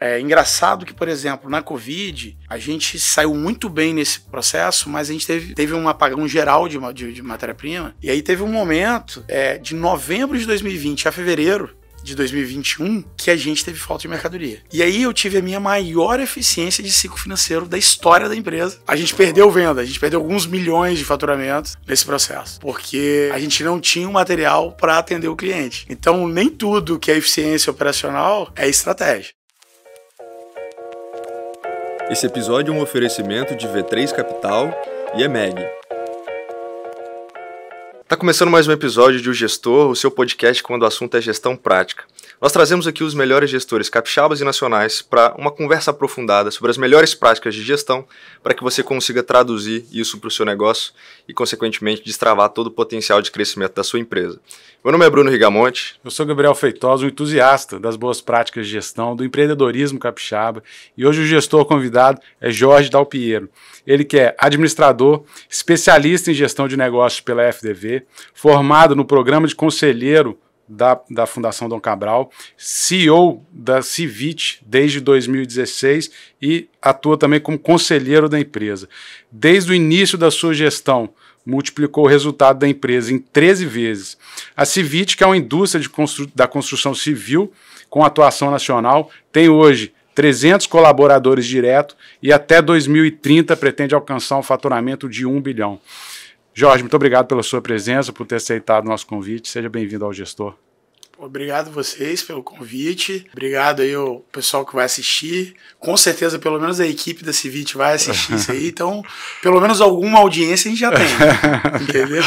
É engraçado que, por exemplo, na Covid, a gente saiu muito bem nesse processo, mas a gente teve um apagão geral de matéria-prima. E aí teve um momento, de novembro de 2020 a fevereiro de 2021, que a gente teve falta de mercadoria. E aí eu tive a minha maior eficiência de ciclo financeiro da história da empresa. A gente perdeu venda, a gente perdeu alguns milhões de faturamentos nesse processo, porque a gente não tinha o material para atender o cliente. Então, nem tudo que é eficiência operacional é estratégia. Esse episódio é um oferecimento de V3 Capital e EMEG. Tá começando mais um episódio de O Gestor, o seu podcast quando o assunto é gestão prática. Nós trazemos aqui os melhores gestores capixabas e nacionais para uma conversa aprofundada sobre as melhores práticas de gestão para que você consiga traduzir isso para o seu negócio e, consequentemente, destravar todo o potencial de crescimento da sua empresa. Meu nome é Bruno Rigamonte. Eu sou Gabriel Feitosa, um entusiasta das boas práticas de gestão, do empreendedorismo capixaba, e hoje o gestor convidado é Jorge Dalpiero. Ele que é administrador, especialista em gestão de negócios pela FDV, formado no programa de conselheiro da Fundação Dom Cabral, CEO da Civit desde 2016 e atua também como conselheiro da empresa. Desde o início da sua gestão, multiplicou o resultado da empresa em 13 vezes. A Civit, que é uma indústria da construção civil com atuação nacional, tem hoje 300 colaboradores diretos e até 2030 pretende alcançar um faturamento de 1 bilhão. Jorge, muito obrigado pela sua presença, por ter aceitado o nosso convite. Seja bem-vindo ao Gestor. Obrigado vocês pelo convite. Obrigado aí ao pessoal que vai assistir. Com certeza, pelo menos a equipe da Civit vai assistir isso aí. Então, pelo menos alguma audiência a gente já tem. Entendeu?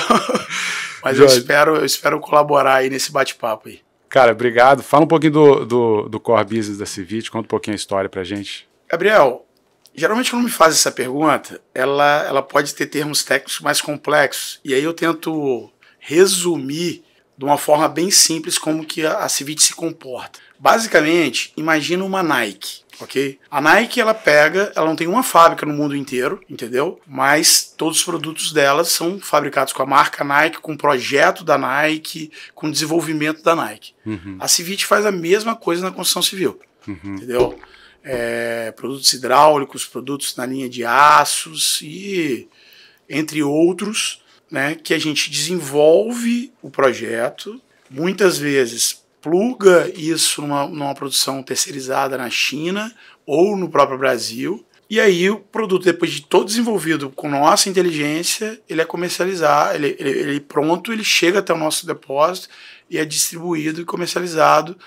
Mas eu espero colaborar aí nesse bate-papo aí. Cara, obrigado. Fala um pouquinho do core business da Civit. Conta um pouquinho a história pra gente. Gabriel, geralmente quando me faz essa pergunta, ela pode ter termos técnicos mais complexos. E aí eu tento resumir de uma forma bem simples como que a Civit se comporta. Basicamente, imagina uma Nike, ok? A Nike, ela não tem uma fábrica no mundo inteiro, entendeu? Mas todos os produtos dela são fabricados com a marca Nike, com o projeto da Nike, com o desenvolvimento da Nike. Uhum. A Civit faz a mesma coisa na construção civil, entendeu? Produtos hidráulicos, produtos na linha de aços e entre outros, né, que a gente desenvolve o projeto, muitas vezes pluga isso numa produção terceirizada na China ou no próprio Brasil, e aí o produto, depois de todo desenvolvido com nossa inteligência, ele é comercializado, ele pronto, ele chega até o nosso depósito e é distribuído e comercializado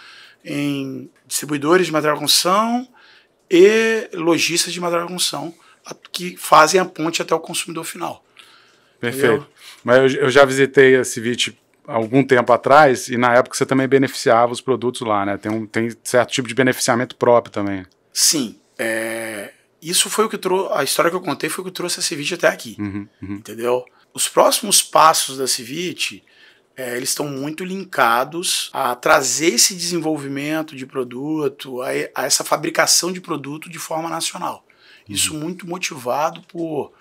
em distribuidores de material de construção e lojistas de material de construção que fazem a ponte até o consumidor final. Perfeito. Entendeu? Mas eu já visitei a Civit há algum tempo atrás e na época você também beneficiava os produtos lá, né? Tem certo tipo de beneficiamento próprio também. Sim. Isso foi o que trouxe, a história que eu contei foi o que trouxe a Civit até aqui. Entendeu? Os próximos passos da Civit, eles estão muito linkados a trazer esse desenvolvimento de produto, a essa fabricação de produto de forma nacional. Isso muito motivado por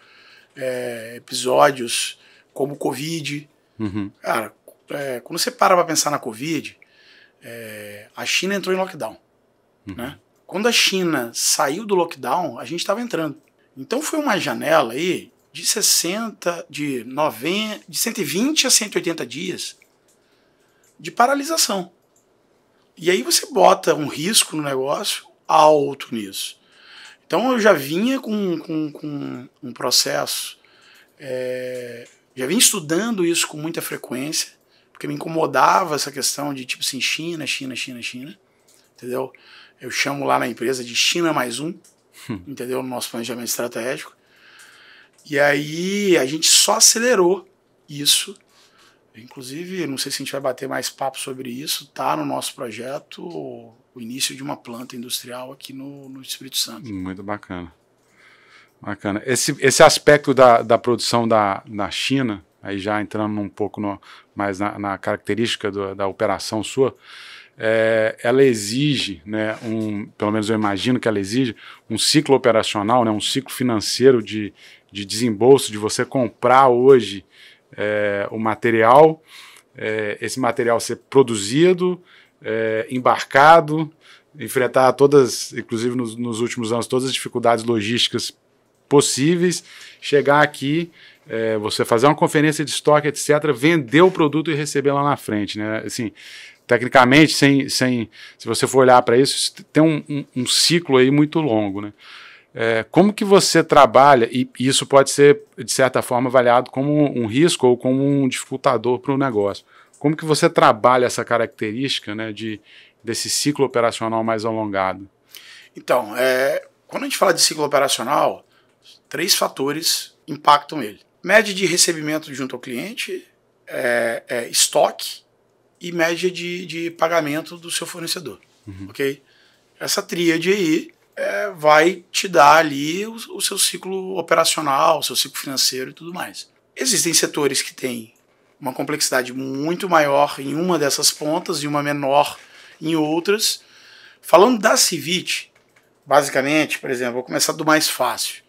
episódios como o Covid. Cara, quando você para pensar na Covid, a China entrou em lockdown. Né? Quando a China saiu do lockdown, a gente estava entrando. Então foi uma janela aí de 120 a 180 dias de paralisação. E aí você bota um risco no negócio alto nisso. Então eu já vinha com um processo, já vinha estudando isso com muita frequência, porque me incomodava essa questão de tipo assim, China, entendeu? Eu chamo lá na empresa de China mais um, entendeu? No nosso planejamento estratégico. E aí a gente só acelerou isso. Inclusive, não sei se a gente vai bater mais papo sobre isso, tá no nosso projeto o início de uma planta industrial aqui no Espírito Santo. Muito bacana. Bacana. Esse aspecto da produção na China, aí já entrando um pouco mais na característica da operação sua, ela exige, né, pelo menos eu imagino que ela exige, um ciclo operacional, né, um ciclo financeiro de desembolso, de você comprar hoje o material, esse material ser produzido, embarcado, enfrentar todas, inclusive nos últimos anos, todas as dificuldades logísticas possíveis, chegar aqui, você fazer uma conferência de estoque, etc., vender o produto e receber lá na frente, né? Assim, tecnicamente, se você for olhar para isso, tem um ciclo aí muito longo, né? Como que você trabalha, e isso pode ser, de certa forma, avaliado como um risco ou como um dificultador para o negócio. Como que você trabalha essa característica, né, desse ciclo operacional mais alongado? Então, quando a gente fala de ciclo operacional, 3 fatores impactam ele. Média de recebimento junto ao cliente, estoque e média de pagamento do seu fornecedor. Ok? Essa tríade aí vai te dar ali o seu ciclo operacional, o seu ciclo financeiro e tudo mais. Existem setores que têm uma complexidade muito maior em uma dessas pontas e uma menor em outras. Falando da Civit, basicamente, por exemplo, vou começar do mais fácil.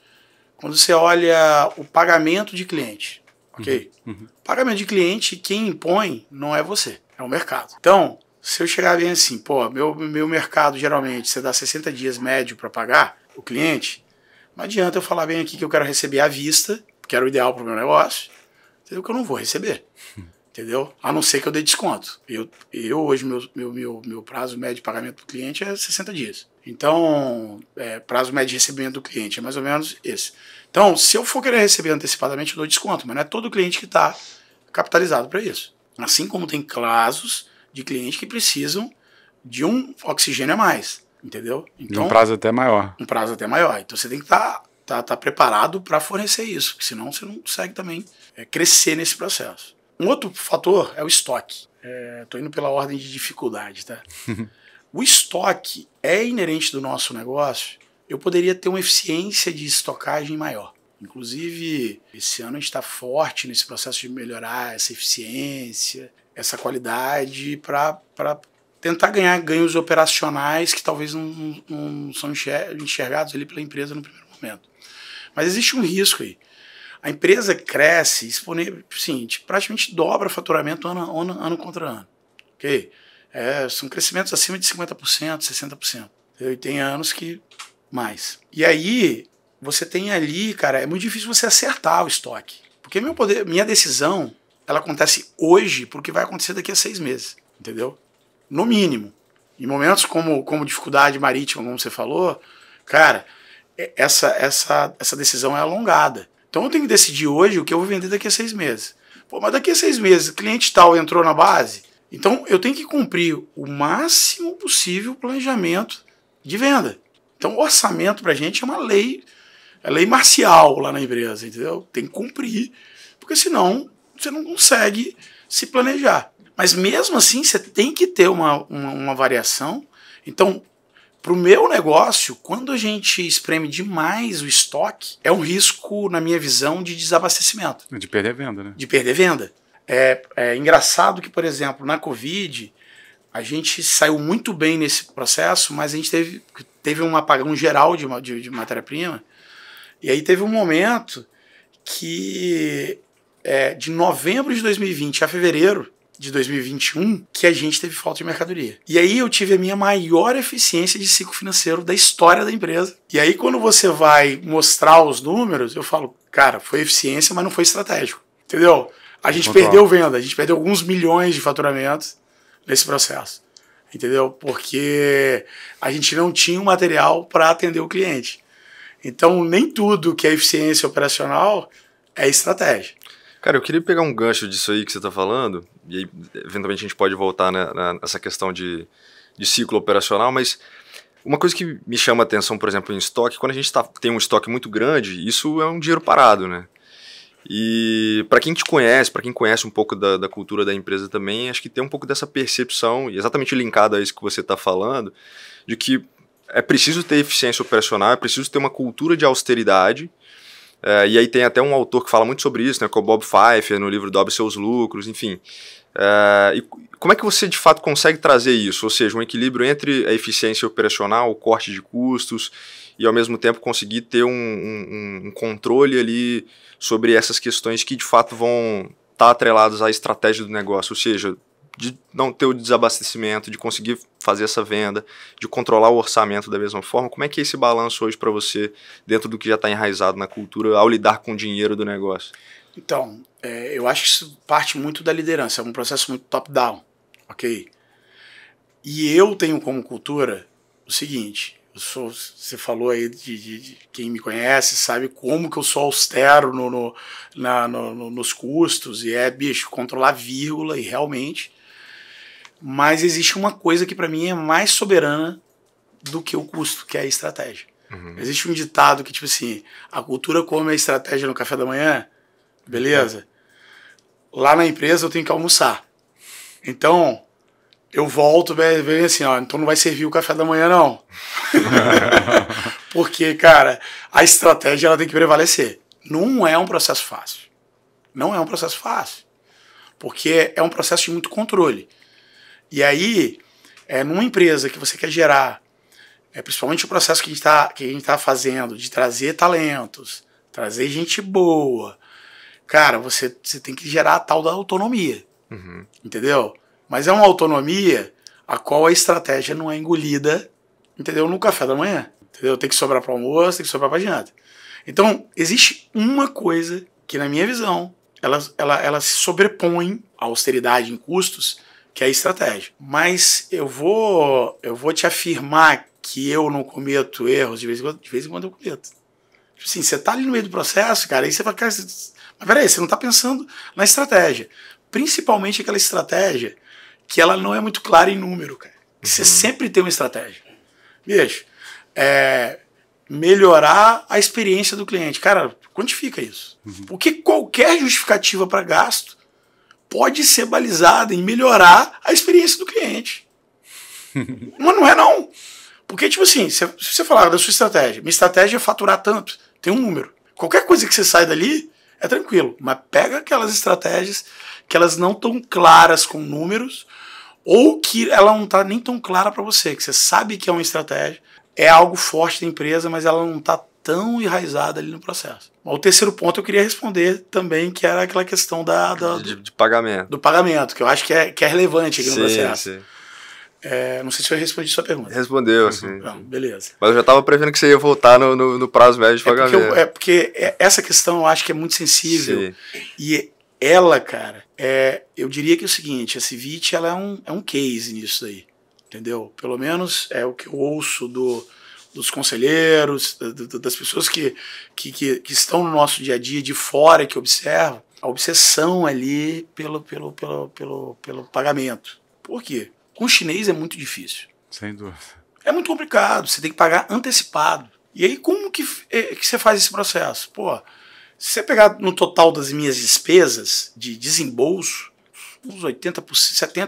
Quando você olha o pagamento de cliente, ok? Pagamento de cliente, quem impõe não é você, é o mercado. Então, se eu chegar bem assim, pô, meu mercado geralmente você dá 60 dias médio para pagar o cliente, não adianta eu falar bem aqui que eu quero receber à vista, que era o ideal para o meu negócio, entendeu? Que eu não vou receber, entendeu? A não ser que eu dê desconto. Eu hoje, meu prazo médio de pagamento do cliente é 60 dias. Então, prazo médio de recebimento do cliente é mais ou menos esse. Então, se eu for querer receber antecipadamente, eu dou desconto, mas não é todo cliente que está capitalizado para isso. Assim como tem casos de clientes que precisam de um oxigênio a mais, entendeu? Então, de um prazo até maior. Um prazo até maior. Então, você tem que estar preparado para fornecer isso, porque senão você não consegue também crescer nesse processo. Um outro fator é o estoque. Estou indo pela ordem de dificuldade, tá? O estoque é inerente do nosso negócio. Eu poderia ter uma eficiência de estocagem maior. Inclusive, esse ano a gente está forte nesse processo de melhorar essa eficiência, essa qualidade, para tentar ganhar ganhos operacionais que talvez não são enxergados ali pela empresa no primeiro momento. Mas existe um risco aí. A empresa cresce, praticamente dobra o faturamento ano contra ano. Okay? São crescimentos acima de 50%, 60%. E tem anos que mais. E aí, você tem ali, cara, é muito difícil você acertar o estoque. Porque minha decisão, ela acontece hoje porque vai acontecer daqui a 6 meses. Entendeu? No mínimo. Em momentos como dificuldade marítima, como você falou, cara, essa decisão é alongada. Então eu tenho que decidir hoje o que eu vou vender daqui a 6 meses. Pô, mas daqui a 6 meses, cliente tal entrou na base, então eu tenho que cumprir o máximo possível o planejamento de venda. Então o orçamento pra gente é uma lei, lei marcial lá na empresa, entendeu? Tem que cumprir, porque senão você não consegue se planejar. Mas mesmo assim você tem que ter uma variação. Então, para o meu negócio, quando a gente espreme demais o estoque, é um risco, na minha visão, de desabastecimento. De perder venda, né? De perder venda. É engraçado que, por exemplo, na Covid, a gente saiu muito bem nesse processo, mas a gente teve um apagão geral de matéria-prima. E aí teve um momento que, de novembro de 2020 a fevereiro de 2021, que a gente teve falta de mercadoria. E aí eu tive a minha maior eficiência de ciclo financeiro da história da empresa. E aí quando você vai mostrar os números, eu falo, cara, foi eficiência, mas não foi estratégico. Entendeu? A gente perdeu venda, a gente perdeu alguns milhões de faturamentos nesse processo. Entendeu? Porque a gente não tinha o material para atender o cliente. Então nem tudo que é eficiência operacional é estratégia. Cara, eu queria pegar um gancho disso aí que você está falando, e aí, eventualmente, a gente pode voltar nessa questão de ciclo operacional, mas uma coisa que me chama a atenção, por exemplo, em estoque, quando a gente tem um estoque muito grande, isso é um dinheiro parado, né? E para quem te conhece, para quem conhece um pouco da cultura da empresa também, acho que tem um pouco dessa percepção, e exatamente linkado a isso que você está falando, de que é preciso ter eficiência operacional, é preciso ter uma cultura de austeridade. E aí tem até um autor que fala muito sobre isso, né, que é o Bob Pfeiffer, no livro Dobre Seus Lucros, enfim. E como é que você de fato consegue trazer isso? Ou seja, um equilíbrio entre a eficiência operacional, o corte de custos, e ao mesmo tempo conseguir ter um controle ali sobre essas questões que de fato vão estar atreladas à estratégia do negócio. Ou seja, de não ter o desabastecimento, de conseguir fazer essa venda, de controlar o orçamento da mesma forma. Como é que é esse balanço hoje para você, dentro do que já está enraizado na cultura, ao lidar com o dinheiro do negócio? Então, eu acho que isso parte muito da liderança, é um processo muito top-down, ok? E eu tenho como cultura o seguinte, você falou aí de quem me conhece, sabe como que eu sou austero nos custos, e bicho, controlar vírgula, e realmente, mas existe uma coisa que para mim é mais soberana do que o custo, que é a estratégia. Existe um ditado que, tipo assim, a cultura come a estratégia no café da manhã, beleza? Lá na empresa eu tenho que almoçar. Então, eu volto, vem assim, ó, então não vai servir o café da manhã, não. Porque, cara, a estratégia ela tem que prevalecer. Não é um processo fácil. Não é um processo fácil. Porque é um processo de muito controle. E aí, numa empresa que você quer gerar, principalmente o processo que a gente tá fazendo, de trazer talentos, trazer gente boa, cara, você tem que gerar a tal da autonomia. Entendeu? Mas é uma autonomia a qual a estratégia não é engolida, entendeu? No café da manhã. Entendeu? Tem que sobrar para o almoço, tem que sobrar para a janta. Então, existe uma coisa que, na minha visão, ela se sobrepõe à austeridade em custos, que é a estratégia. Mas eu vou te afirmar que eu não cometo erros, de vez em quando eu cometo. Tipo assim, você tá ali no meio do processo, cara, aí você vai, cara, mas peraí, você não tá pensando na estratégia. Principalmente aquela estratégia que ela não é muito clara em número, cara. Você sempre tem uma estratégia. Bicho, melhorar a experiência do cliente. Cara, quantifica isso. Porque qualquer justificativa para gasto pode ser balizada em melhorar a experiência do cliente. Mas não é não. Porque, tipo assim, se você falar da sua estratégia, minha estratégia é faturar tanto, tem um número. Qualquer coisa que você sai dali é tranquilo. Mas pega aquelas estratégias que elas não estão claras com números, ou que ela não está nem tão clara para você, que você sabe que é uma estratégia, é algo forte da empresa, mas ela não está tão enraizada ali no processo. O terceiro ponto eu queria responder também, que era aquela questão de pagamento. Do pagamento, que eu acho que é relevante aqui no processo. Sim. Não sei se eu respondi a sua pergunta. Respondeu, sim. Não, beleza. Mas eu já estava prevendo que você ia voltar no prazo médio de pagamento. Porque essa questão eu acho que é muito sensível. Sim. E ela, cara, eu diria que é o seguinte, a Civit ela é um case nisso daí, entendeu? Pelo menos é o que eu ouço dos conselheiros, das pessoas que estão no nosso dia a dia de fora, que observam, a obsessão ali pelo pagamento. Por quê? Com o chinês é muito difícil. Sem dúvida. É muito complicado, você tem que pagar antecipado. E aí como que você faz esse processo? Pô, se você pegar no total das minhas despesas de desembolso, uns 70%,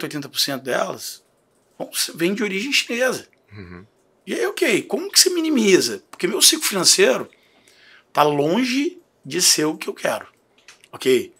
80% delas vem de origem chinesa. E aí, ok, como que você minimiza? Porque meu ciclo financeiro está longe de ser o que eu quero. Ok?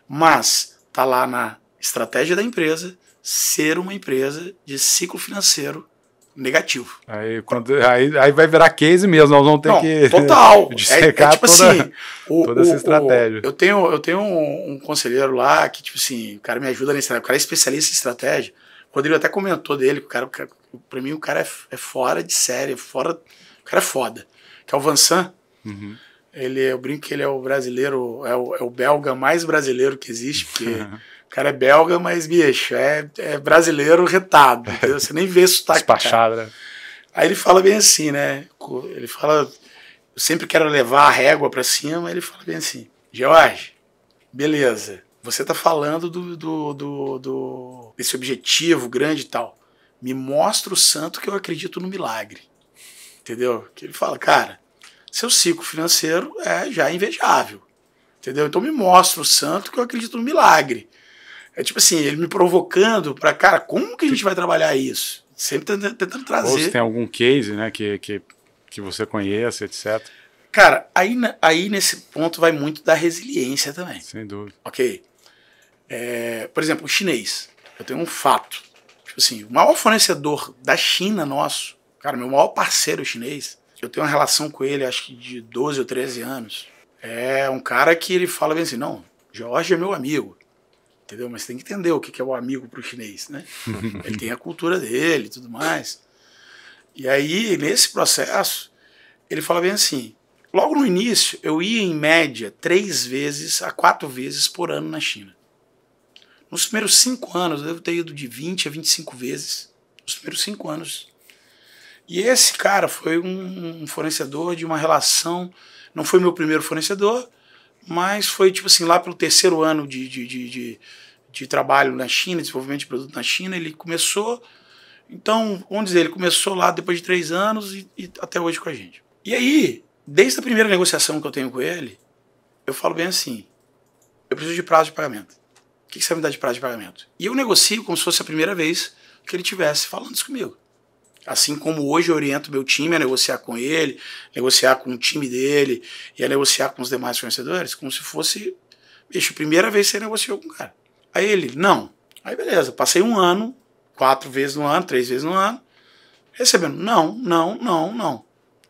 Mas está lá na estratégia da empresa ser uma empresa de ciclo financeiro negativo. Aí vai virar case mesmo, nós vamos ter que total. dissecar tipo toda essa estratégia. Eu tenho um conselheiro lá que, tipo assim, o cara me ajuda nesse trabalho, o cara é especialista em estratégia. O Rodrigo até comentou dele, que pra mim o cara é fora de série, o cara é foda. Que é o Vansan. Eu brinco que ele é o brasileiro, é o belga mais brasileiro que existe, porque o cara é belga, mas, bicho, é brasileiro retado, entendeu? Você nem vê sotaque. Despachado, né? Aí ele fala bem assim, né? Ele fala, eu sempre quero levar a régua pra cima, ele fala bem assim, George, beleza, você tá falando desse objetivo grande e tal, me mostra o santo que eu acredito no milagre, entendeu? Que ele fala, cara, seu ciclo financeiro é já invejável, entendeu? Então me mostra o santo que eu acredito no milagre. É tipo assim, ele me provocando para, cara, como que a gente vai trabalhar isso? Sempre tentando trazer. Ou se tem algum case, né, que você conheça, etc. Cara, aí nesse ponto vai muito da resiliência também. Sem dúvida. Ok? Por exemplo, o chinês. Eu tenho um fato. Tipo assim, o maior fornecedor da China nosso, cara, meu maior parceiro chinês, eu tenho uma relação com ele, acho que de 12 ou 13 anos. É um cara que ele fala bem assim, não, Jorge é meu amigo. entendeu? Mas tem que entender o que é o amigo para o chinês, né? Ele tem a cultura dele e tudo mais. E aí, nesse processo, ele fala bem assim, logo no início, eu ia em média 3 vezes a 4 vezes por ano na China. Nos primeiros 5 anos, eu devo ter ido de 20 a 25 vezes. Nos primeiros 5 anos. E esse cara foi um fornecedor de uma relação, não foi meu primeiro fornecedor, mas foi tipo assim, lá pelo 3º ano de trabalho na China, desenvolvimento de produto na China, ele começou, então, vamos dizer, ele começou lá depois de 3 anos e até hoje com a gente. E aí, desde a primeira negociação que eu tenho com ele, eu falo bem assim, eu preciso de prazo de pagamento. O que você vai me dar de prazo de pagamento? E eu negocio como se fosse a primeira vez que ele estivesse falando isso comigo. Assim como hoje eu oriento meu time a negociar com ele, negociar com o time dele e a negociar com os demais fornecedores, como se fosse, bicho, a primeira vez que você negociou com o cara. Aí ele, não. Aí beleza, passei um ano, 4 vezes no ano, 3 vezes no ano, recebendo não.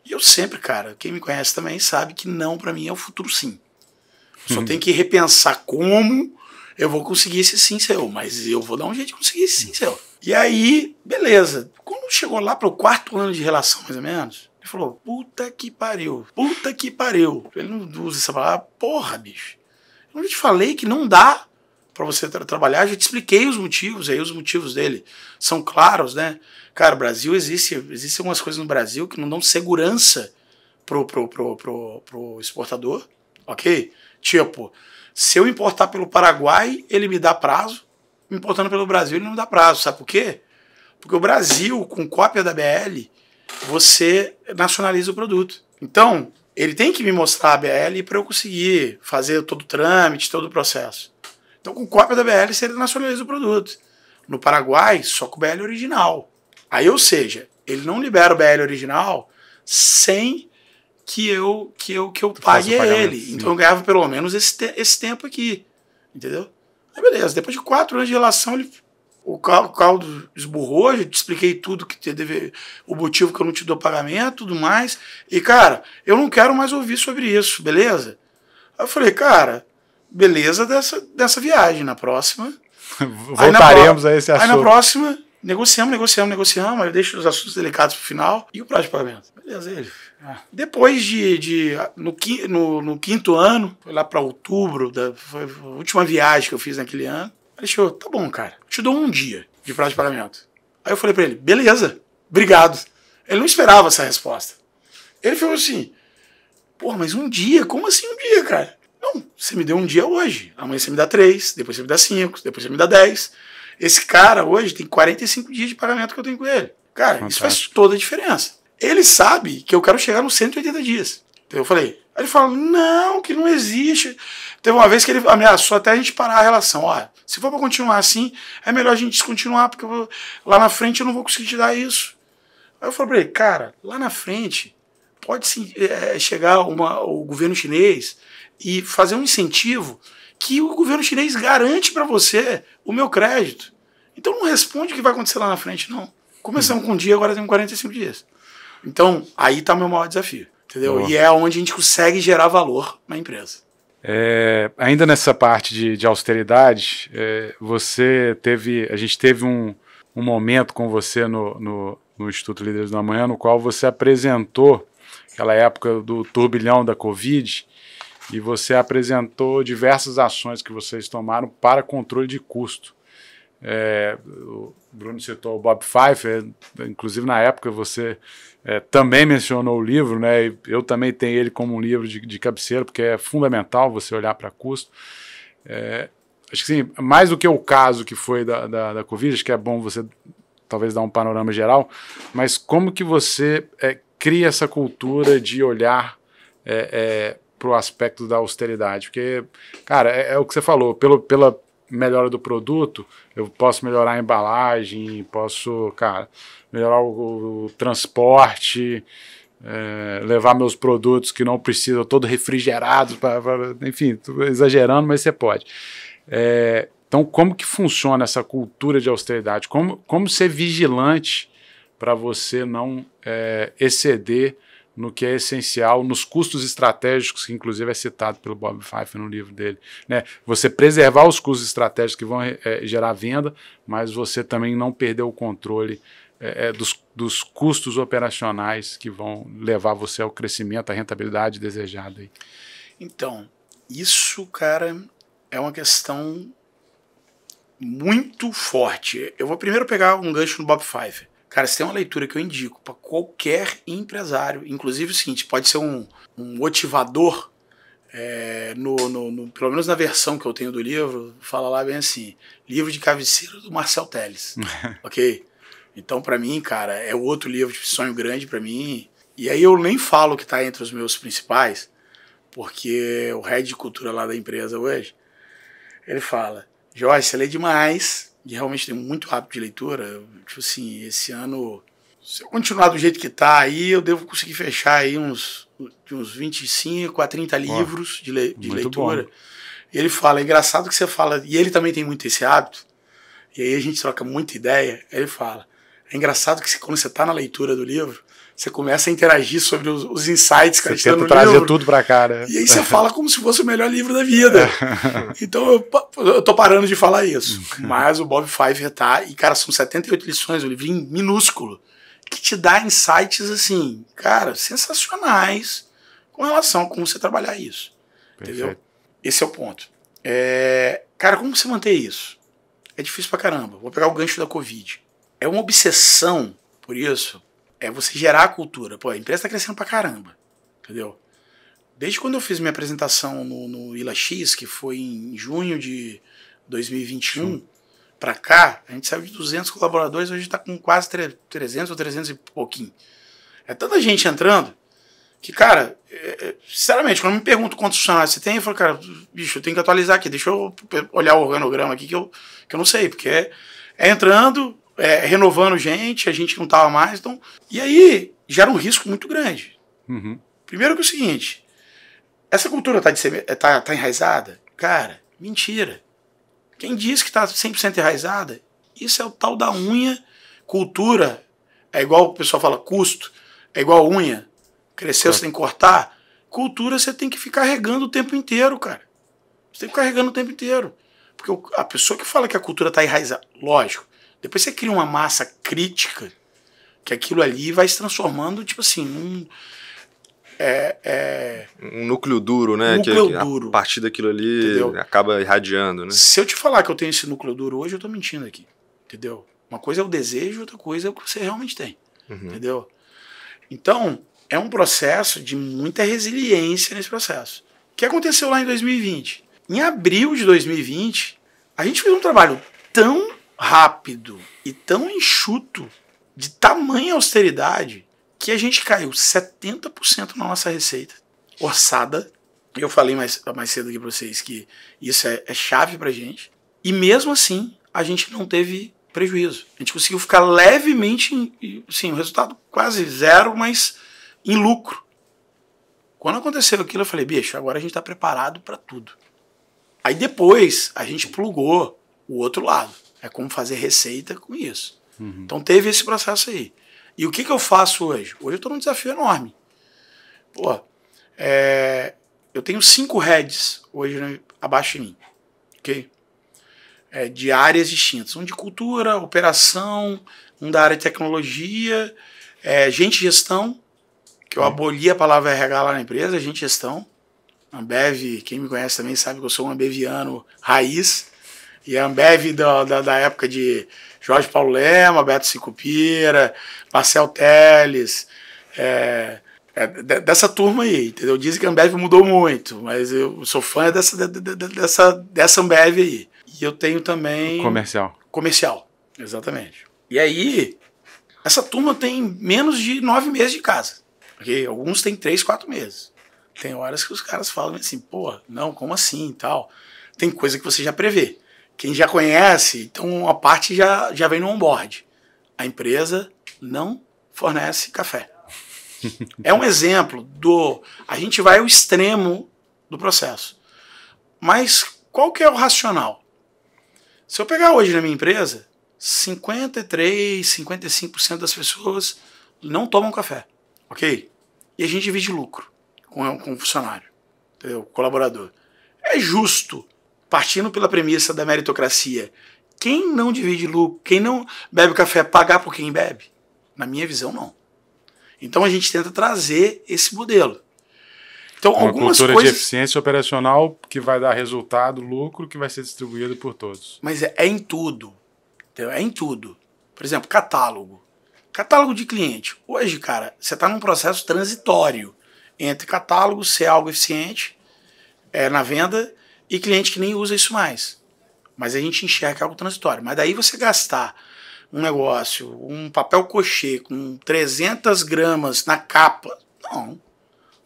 E eu sempre, cara, quem me conhece também sabe que não pra mim é o futuro sim. Só tem que repensar como eu vou conseguir esse sim seu, mas eu vou dar um jeito de conseguir esse sim seu. E aí, beleza. Quando chegou lá pro 4º ano de relação, mais ou menos, ele falou, puta que pariu. Ele não usa essa palavra, porra, bicho. Eu já te falei que não dá pra você trabalhar, já te expliquei os motivos, aí os motivos dele são claros, né? Cara, o Brasil existem algumas coisas no Brasil que não dão segurança pro exportador, ok? Tipo, se eu importar pelo Paraguai, ele me dá prazo, importando pelo Brasil, ele não dá prazo, sabe por quê? Porque o Brasil, com cópia da BL, você nacionaliza o produto. Então, ele tem que me mostrar a BL para eu conseguir fazer todo o trâmite, todo o processo. Então, com cópia da BL, você nacionaliza o produto. No Paraguai, só com o BL original. Aí, ou seja, ele não libera o BL original sem que eu pague a ele. Sim. Então, eu ganhava pelo menos esse tempo aqui. Entendeu? Aí, beleza. Depois de 4 anos de relação, o caldo esburrou, eu te expliquei tudo, o motivo que eu não te dou pagamento, tudo mais. E, cara, eu não quero mais ouvir sobre isso, beleza? Aí eu falei, cara, beleza dessa viagem. Na próxima... Voltaremos a esse assunto. Aí na próxima, negociamos. Aí eu deixo os assuntos delicados pro final e o prazo de pagamento. Beleza, ele. Depois no 5º ano, foi lá para outubro, foi a última viagem que eu fiz naquele ano. Ele chegou, tá bom, cara, te dou 1 dia de prazo de pagamento. Aí eu falei para ele, beleza, obrigado. Ele não esperava essa resposta. Ele falou assim, pô, mas 1 dia? Como assim 1 dia, cara? Não, você me deu 1 dia hoje. Amanhã você me dá 3, depois você me dá 5, depois você me dá 10. Esse cara hoje tem 45 dias de pagamento que eu tenho com ele. Cara, fantástico. Isso faz toda a diferença. Ele sabe que eu quero chegar nos 180 dias. Então eu falei. Aí ele falou, não, que não existe. Teve uma vez que ele ameaçou até a gente parar a relação. Ó, se for pra continuar assim, é melhor a gente descontinuar, porque lá na frente eu não vou conseguir te dar isso. Aí eu falei pra ele, cara, lá na frente pode sim, chegar o governo chinês e fazer um incentivo que o governo chinês garante para você o meu crédito. Então não responde o que vai acontecer lá na frente, não. Começamos com 1 dia, agora temos 45 dias. Então, aí está o meu maior desafio, entendeu? Oh. E é onde a gente consegue gerar valor na empresa. Ainda nessa parte de austeridade, a gente teve um momento com você no Instituto Líderes da Manhã, no qual você apresentou aquela época do turbilhão da Covid, e você apresentou diversas ações que vocês tomaram para controle de custo. O Bruno citou o Bob Pfeiffer, inclusive na época você também mencionou o livro, né? Eu também tenho ele como um livro de cabeceira, porque é fundamental você olhar para custo. Acho que sim, mais do que o caso que foi da Covid, acho que é bom você talvez dar um panorama geral, mas como que você cria essa cultura de olhar para o aspecto da austeridade? Porque, cara, é o que você falou, pela melhora do produto, eu posso melhorar a embalagem, posso, cara, melhorar o transporte, levar meus produtos que não precisam, todo refrigerados, enfim, tô exagerando, mas você pode. Então, como que funciona essa cultura de austeridade? Como ser vigilante para você não exceder no que é essencial, nos custos estratégicos, que inclusive é citado pelo Bob Fife no livro dele. Né? Você preservar os custos estratégicos que vão gerar venda, mas você também não perder o controle dos custos operacionais que vão levar você ao crescimento, à rentabilidade desejada. Aí. Então, isso, cara, é uma questão muito forte. Eu vou primeiro pegar um gancho no Bob Fife. Cara, você tem uma leitura que eu indico para qualquer empresário, inclusive o seguinte, pode ser um motivador, pelo menos na versão que eu tenho do livro, fala lá bem assim, livro de cabeceira do Marcel Telles, ok? Então, para mim, cara, é outro livro de sonho grande para mim, e aí eu nem falo que tá entre os meus principais, porque o head de cultura lá da empresa hoje, ele fala, Jorge, você lê demais, e realmente tem muito hábito de leitura, tipo assim, esse ano, se eu continuar do jeito que tá aí, eu devo conseguir fechar aí de uns 25 a 30 livros de leitura. Bom. E ele fala, é engraçado que você fala, e ele também tem muito esse hábito, e aí a gente troca muita ideia, ele fala, é engraçado que quando você tá na leitura do livro, você começa a interagir sobre os insights que a gente tenta no trazer livro, tudo pra cá, né? E aí você fala como se fosse o melhor livro da vida. Então eu tô parando de falar isso. Mas o Bob Fife tá, e cara, são 78 lições, um livrinho minúsculo, que te dá insights assim, cara, sensacionais com relação a como você trabalhar isso. Perfeito. Entendeu? Esse é o ponto. Cara, como você manter isso? É difícil pra caramba. Vou pegar o gancho da Covid. É uma obsessão por isso. É você gerar a cultura. Pô, a empresa está crescendo pra caramba, entendeu? Desde quando eu fiz minha apresentação no ILA-X, que foi em junho de 2021, pra cá, a gente saiu de 200 colaboradores, hoje está com quase 300 ou 300 e pouquinho. É tanta gente entrando que, cara, sinceramente, quando me perguntam quantos funcionários você tem, eu falo, cara, bicho, eu tenho que atualizar aqui, deixa eu olhar o organograma aqui que eu não sei, porque é entrando... renovando gente, a gente não tava mais, então... E aí, gera um risco muito grande. Uhum. Primeiro que é o seguinte, essa cultura tá enraizada? Cara, mentira. Quem diz que tá 100% enraizada, isso é o tal da unha. Cultura, é igual o pessoal fala, custo, é igual unha. Cresceu, você tem que cortar. Cultura, você tem que ficar regando o tempo inteiro, cara. Você tem que ficar regando o tempo inteiro. Porque a pessoa que fala que a cultura tá enraizada, lógico, depois você cria uma massa crítica que aquilo ali vai se transformando, tipo assim, um núcleo duro, né? A partir daquilo ali, entendeu? Acaba irradiando, né? Se eu te falar que eu tenho esse núcleo duro hoje, eu tô mentindo aqui, entendeu? Uma coisa é o desejo, outra coisa é o que você realmente tem, entendeu? Então, é um processo de muita resiliência nesse processo. O que aconteceu lá em 2020? Em abril de 2020, a gente fez um trabalho tão rápido e tão enxuto, de tamanha austeridade, que a gente caiu 70% na nossa receita orçada. Eu falei mais cedo aqui para vocês que isso é chave pra gente. E mesmo assim, a gente não teve prejuízo. A gente conseguiu ficar levemente, sim, o resultado quase zero, mas em lucro. Quando aconteceu aquilo, eu falei, bicho, agora a gente está preparado para tudo. Aí depois, a gente plugou o outro lado. É como fazer receita com isso. Então teve esse processo aí. E o que eu faço hoje? Hoje eu estou num desafio enorme. Pô, eu tenho 5 heads hoje abaixo de mim. Ok? De áreas distintas. Um de cultura, operação, um da área de tecnologia, gente de gestão, que eu aboli a palavra RH lá na empresa, gente de gestão. Ambev, quem me conhece também sabe que eu sou um ambeviano raiz. E a Ambev da época de Jorge Paulo Lema, Beto Sicupira, Marcel Telles, dessa turma aí, entendeu? Dizem que a Ambev mudou muito, mas eu sou fã dessa Ambev aí. E eu tenho também... Comercial, exatamente. E aí, essa turma tem menos de 9 meses de casa. Okay? Alguns têm 3, 4 meses. Tem horas que os caras falam assim, pô, não, como assim e tal. Tem coisa que você já prevê. Quem já conhece, então a parte já vem no onboard. A empresa não fornece café. É um exemplo a gente vai ao extremo do processo. Mas qual que é o racional? Se eu pegar hoje na minha empresa, 53%, 55% das pessoas não tomam café. Ok? e a gente divide lucro com o funcionário, entendeu? O colaborador. É justo, partindo pela premissa da meritocracia, quem não divide lucro, quem não bebe café, pagar por quem bebe? Na minha visão, não. Então a gente tenta trazer esse modelo. Então, uma algumas cultura coisas... de eficiência operacional que vai dar resultado, lucro, que vai ser distribuído por todos. Mas é em tudo. Entendeu? É em tudo. Por exemplo, catálogo. Catálogo de cliente. Hoje, cara, você está num processo transitório entre catálogo ser algo eficiente na venda e cliente que nem usa isso mais. Mas a gente enxerga algo transitório. Mas daí você gastar um negócio, um papel cochê com 300 gramas na capa, não.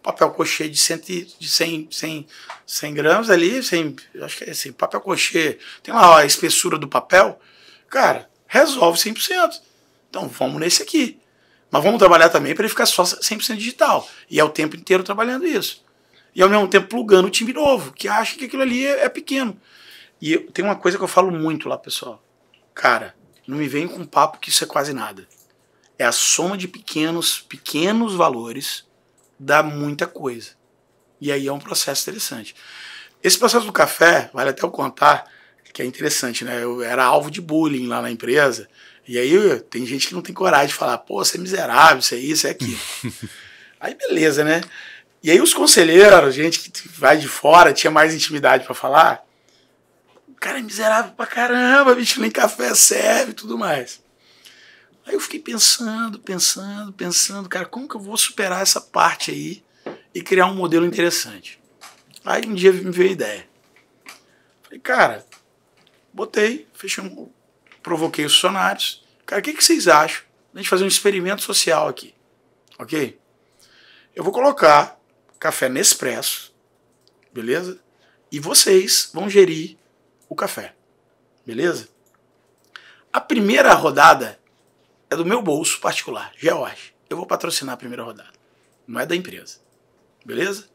Papel cochê de 100 gramas ali, acho que é assim, papel cochê, tem lá a espessura do papel, cara, resolve 100%. Então vamos nesse aqui. Mas vamos trabalhar também para ele ficar só 100% digital. E é o tempo inteiro trabalhando isso. E ao mesmo tempo plugando o time novo, que acha que aquilo ali é pequeno. E tem uma coisa que eu falo muito lá, pessoal. Cara, não me vem com papo que isso é quase nada. É a soma de pequenos valores dá muita coisa. E aí é um processo interessante. Esse processo do café, vale até eu contar, que é interessante, né? Eu era alvo de bullying lá na empresa, e aí tem gente que não tem coragem de falar, pô, você é miserável, isso é isso, é aquilo. Aí beleza, né? E aí os conselheiros, gente que vai de fora, tinha mais intimidade para falar, o cara é miserável pra caramba, bicho, nem café serve e tudo mais. Aí eu fiquei pensando, cara, como que eu vou superar essa parte aí e criar um modelo interessante? Aí um dia me veio a ideia. Falei, cara, provoquei os funcionários. Cara, o que vocês acham de a gente fazer um experimento social aqui? Ok? Eu vou colocar café Nespresso, beleza? E vocês vão gerir o café, beleza? A primeira rodada é do meu bolso particular, George. Eu vou patrocinar a primeira rodada. Não é da empresa. Beleza?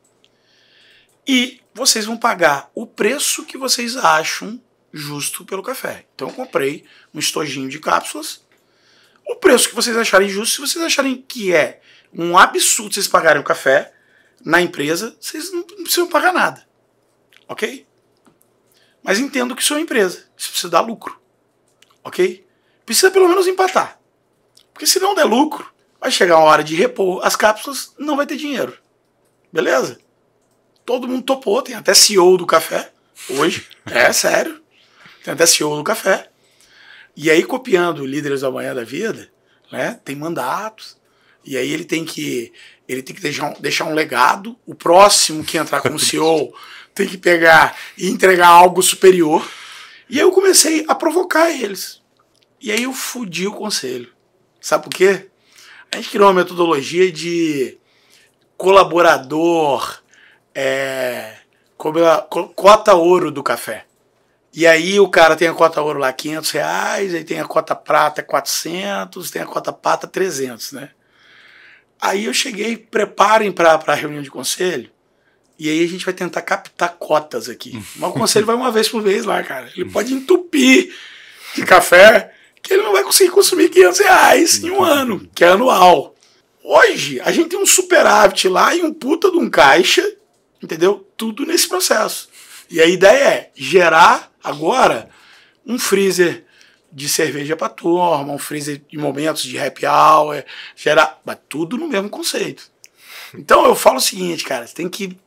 E vocês vão pagar o preço que vocês acham justo pelo café. Então eu comprei um estojinho de cápsulas. O preço que vocês acharem justo, se vocês acharem que é um absurdo vocês pagarem o café na empresa, vocês não precisam pagar nada. Ok? Mas entendo que isso é uma empresa. Isso precisa dar lucro. Ok? Precisa pelo menos empatar. Porque se não der lucro, vai chegar uma hora de repor as cápsulas, não vai ter dinheiro. Beleza? Todo mundo topou, tem até CEO do café hoje. É sério. Tem até CEO do café. E aí, copiando Líderes da Manhã da Vida, né, tem mandatos. E aí ele tem que deixar um legado. O próximo que entrar como CEO tem que pegar e entregar algo superior. E aí eu comecei a provocar eles. E aí eu fudi o conselho. Sabe por quê? A gente criou uma metodologia de colaborador, cota ouro do café. E aí o cara tem a cota ouro lá R$500, aí tem a cota prata 400, tem a cota prata 300, né? Aí eu cheguei, preparem para a reunião de conselho, e aí a gente vai tentar captar cotas aqui. Mas o conselho vai uma vez por mês lá, cara. Ele pode entupir de café, que ele não vai conseguir consumir R$500 em um ano, que é anual. Hoje, a gente tem um superávit lá e um puta de um caixa, entendeu? Tudo nesse processo. E a ideia é gerar agora um freezer de cerveja para turma, um freezer de momentos de happy hour, gerar, mas tudo no mesmo conceito. Então eu falo o seguinte, cara, você tem que,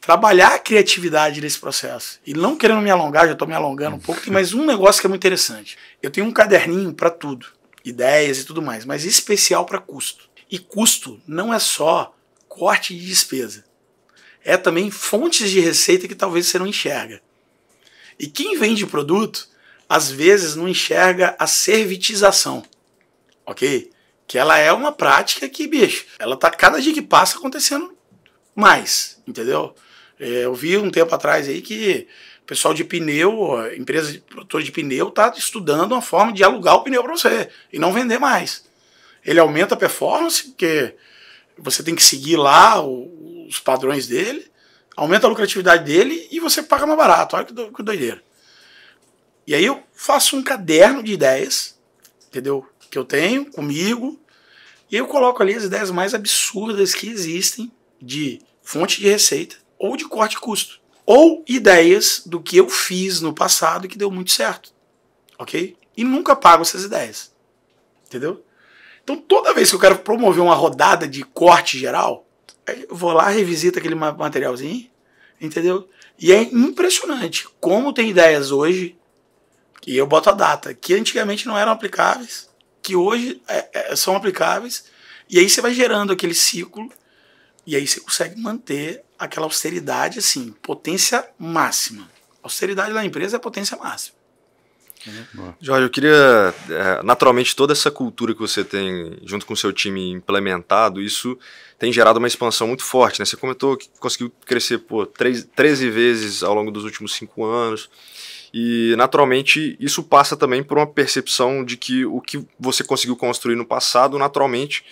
trabalhar a criatividade nesse processo. E não querendo me alongar, já estou me alongando um pouco, tem mais um negócio que é muito interessante. Eu tenho um caderninho para tudo, ideias e tudo mais, mas especial para custo. E custo não é só corte de despesa. É também fontes de receita que talvez você não enxerga. E quem vende produto, às vezes não enxerga a servitização. Ok? Que ela é uma prática que, ela tá cada dia que passa acontecendo mais, entendeu? Eu vi um tempo atrás aí que o pessoal de pneu, a empresa de produtor de pneu, está estudando uma forma de alugar o pneu para você e não vender mais. Ele aumenta a performance, porque você tem que seguir lá os padrões dele, aumenta a lucratividade dele e você paga mais barato. Olha que doideira. E aí eu faço um caderno de ideias, entendeu? Que eu tenho comigo, E eu coloco ali as ideias mais absurdas que existem de fonte de receita ou de corte de custo. Ou ideias do que eu fiz no passado e que deu muito certo. Ok? E nunca pago essas ideias. Entendeu? Então toda vez que eu quero promover uma rodada de corte geral, eu vou lá, revisito aquele materialzinho, entendeu? E é impressionante como tem ideias hoje, que eu boto a data, que antigamente não eram aplicáveis, que hoje são aplicáveis, e aí você vai gerando aquele ciclo, e aí você consegue manter aquela austeridade, assim, potência máxima. Austeridade da empresa é potência máxima. Jorge, eu queria, naturalmente, toda essa cultura que você tem junto com o seu time implementado, isso tem gerado uma expansão muito forte, né? Você comentou que conseguiu crescer 13 vezes ao longo dos últimos 5 anos, e naturalmente isso passa também por uma percepção de que o que você conseguiu construir no passado, naturalmente,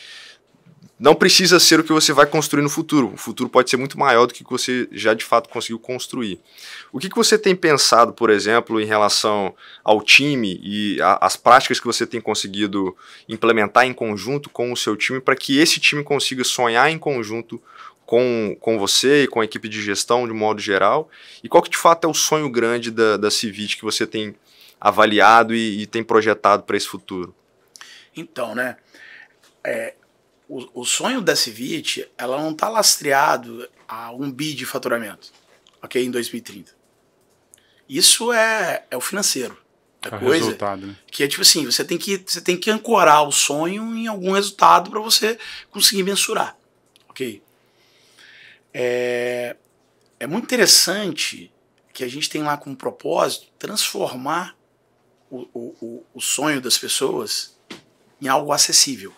não precisa ser o que você vai construir no futuro. O futuro pode ser muito maior do que você já de fato conseguiu construir. O que você tem pensado, por exemplo, em relação ao time e as práticas que você tem conseguido implementar em conjunto com o seu time para que esse time consiga sonhar em conjunto com você e com a equipe de gestão de modo geral? E qual que de fato é o sonho grande da Civit que você tem avaliado e tem projetado para esse futuro? Então, né? O sonho da Civit, ela não está lastreado a 1 bi de faturamento, ok? Em 2030. Isso é o financeiro. É coisa resultado, né? Que é tipo assim, você tem que ancorar o sonho em algum resultado para você conseguir mensurar, ok? É muito interessante que a gente tem lá como propósito transformar o sonho das pessoas em algo acessível.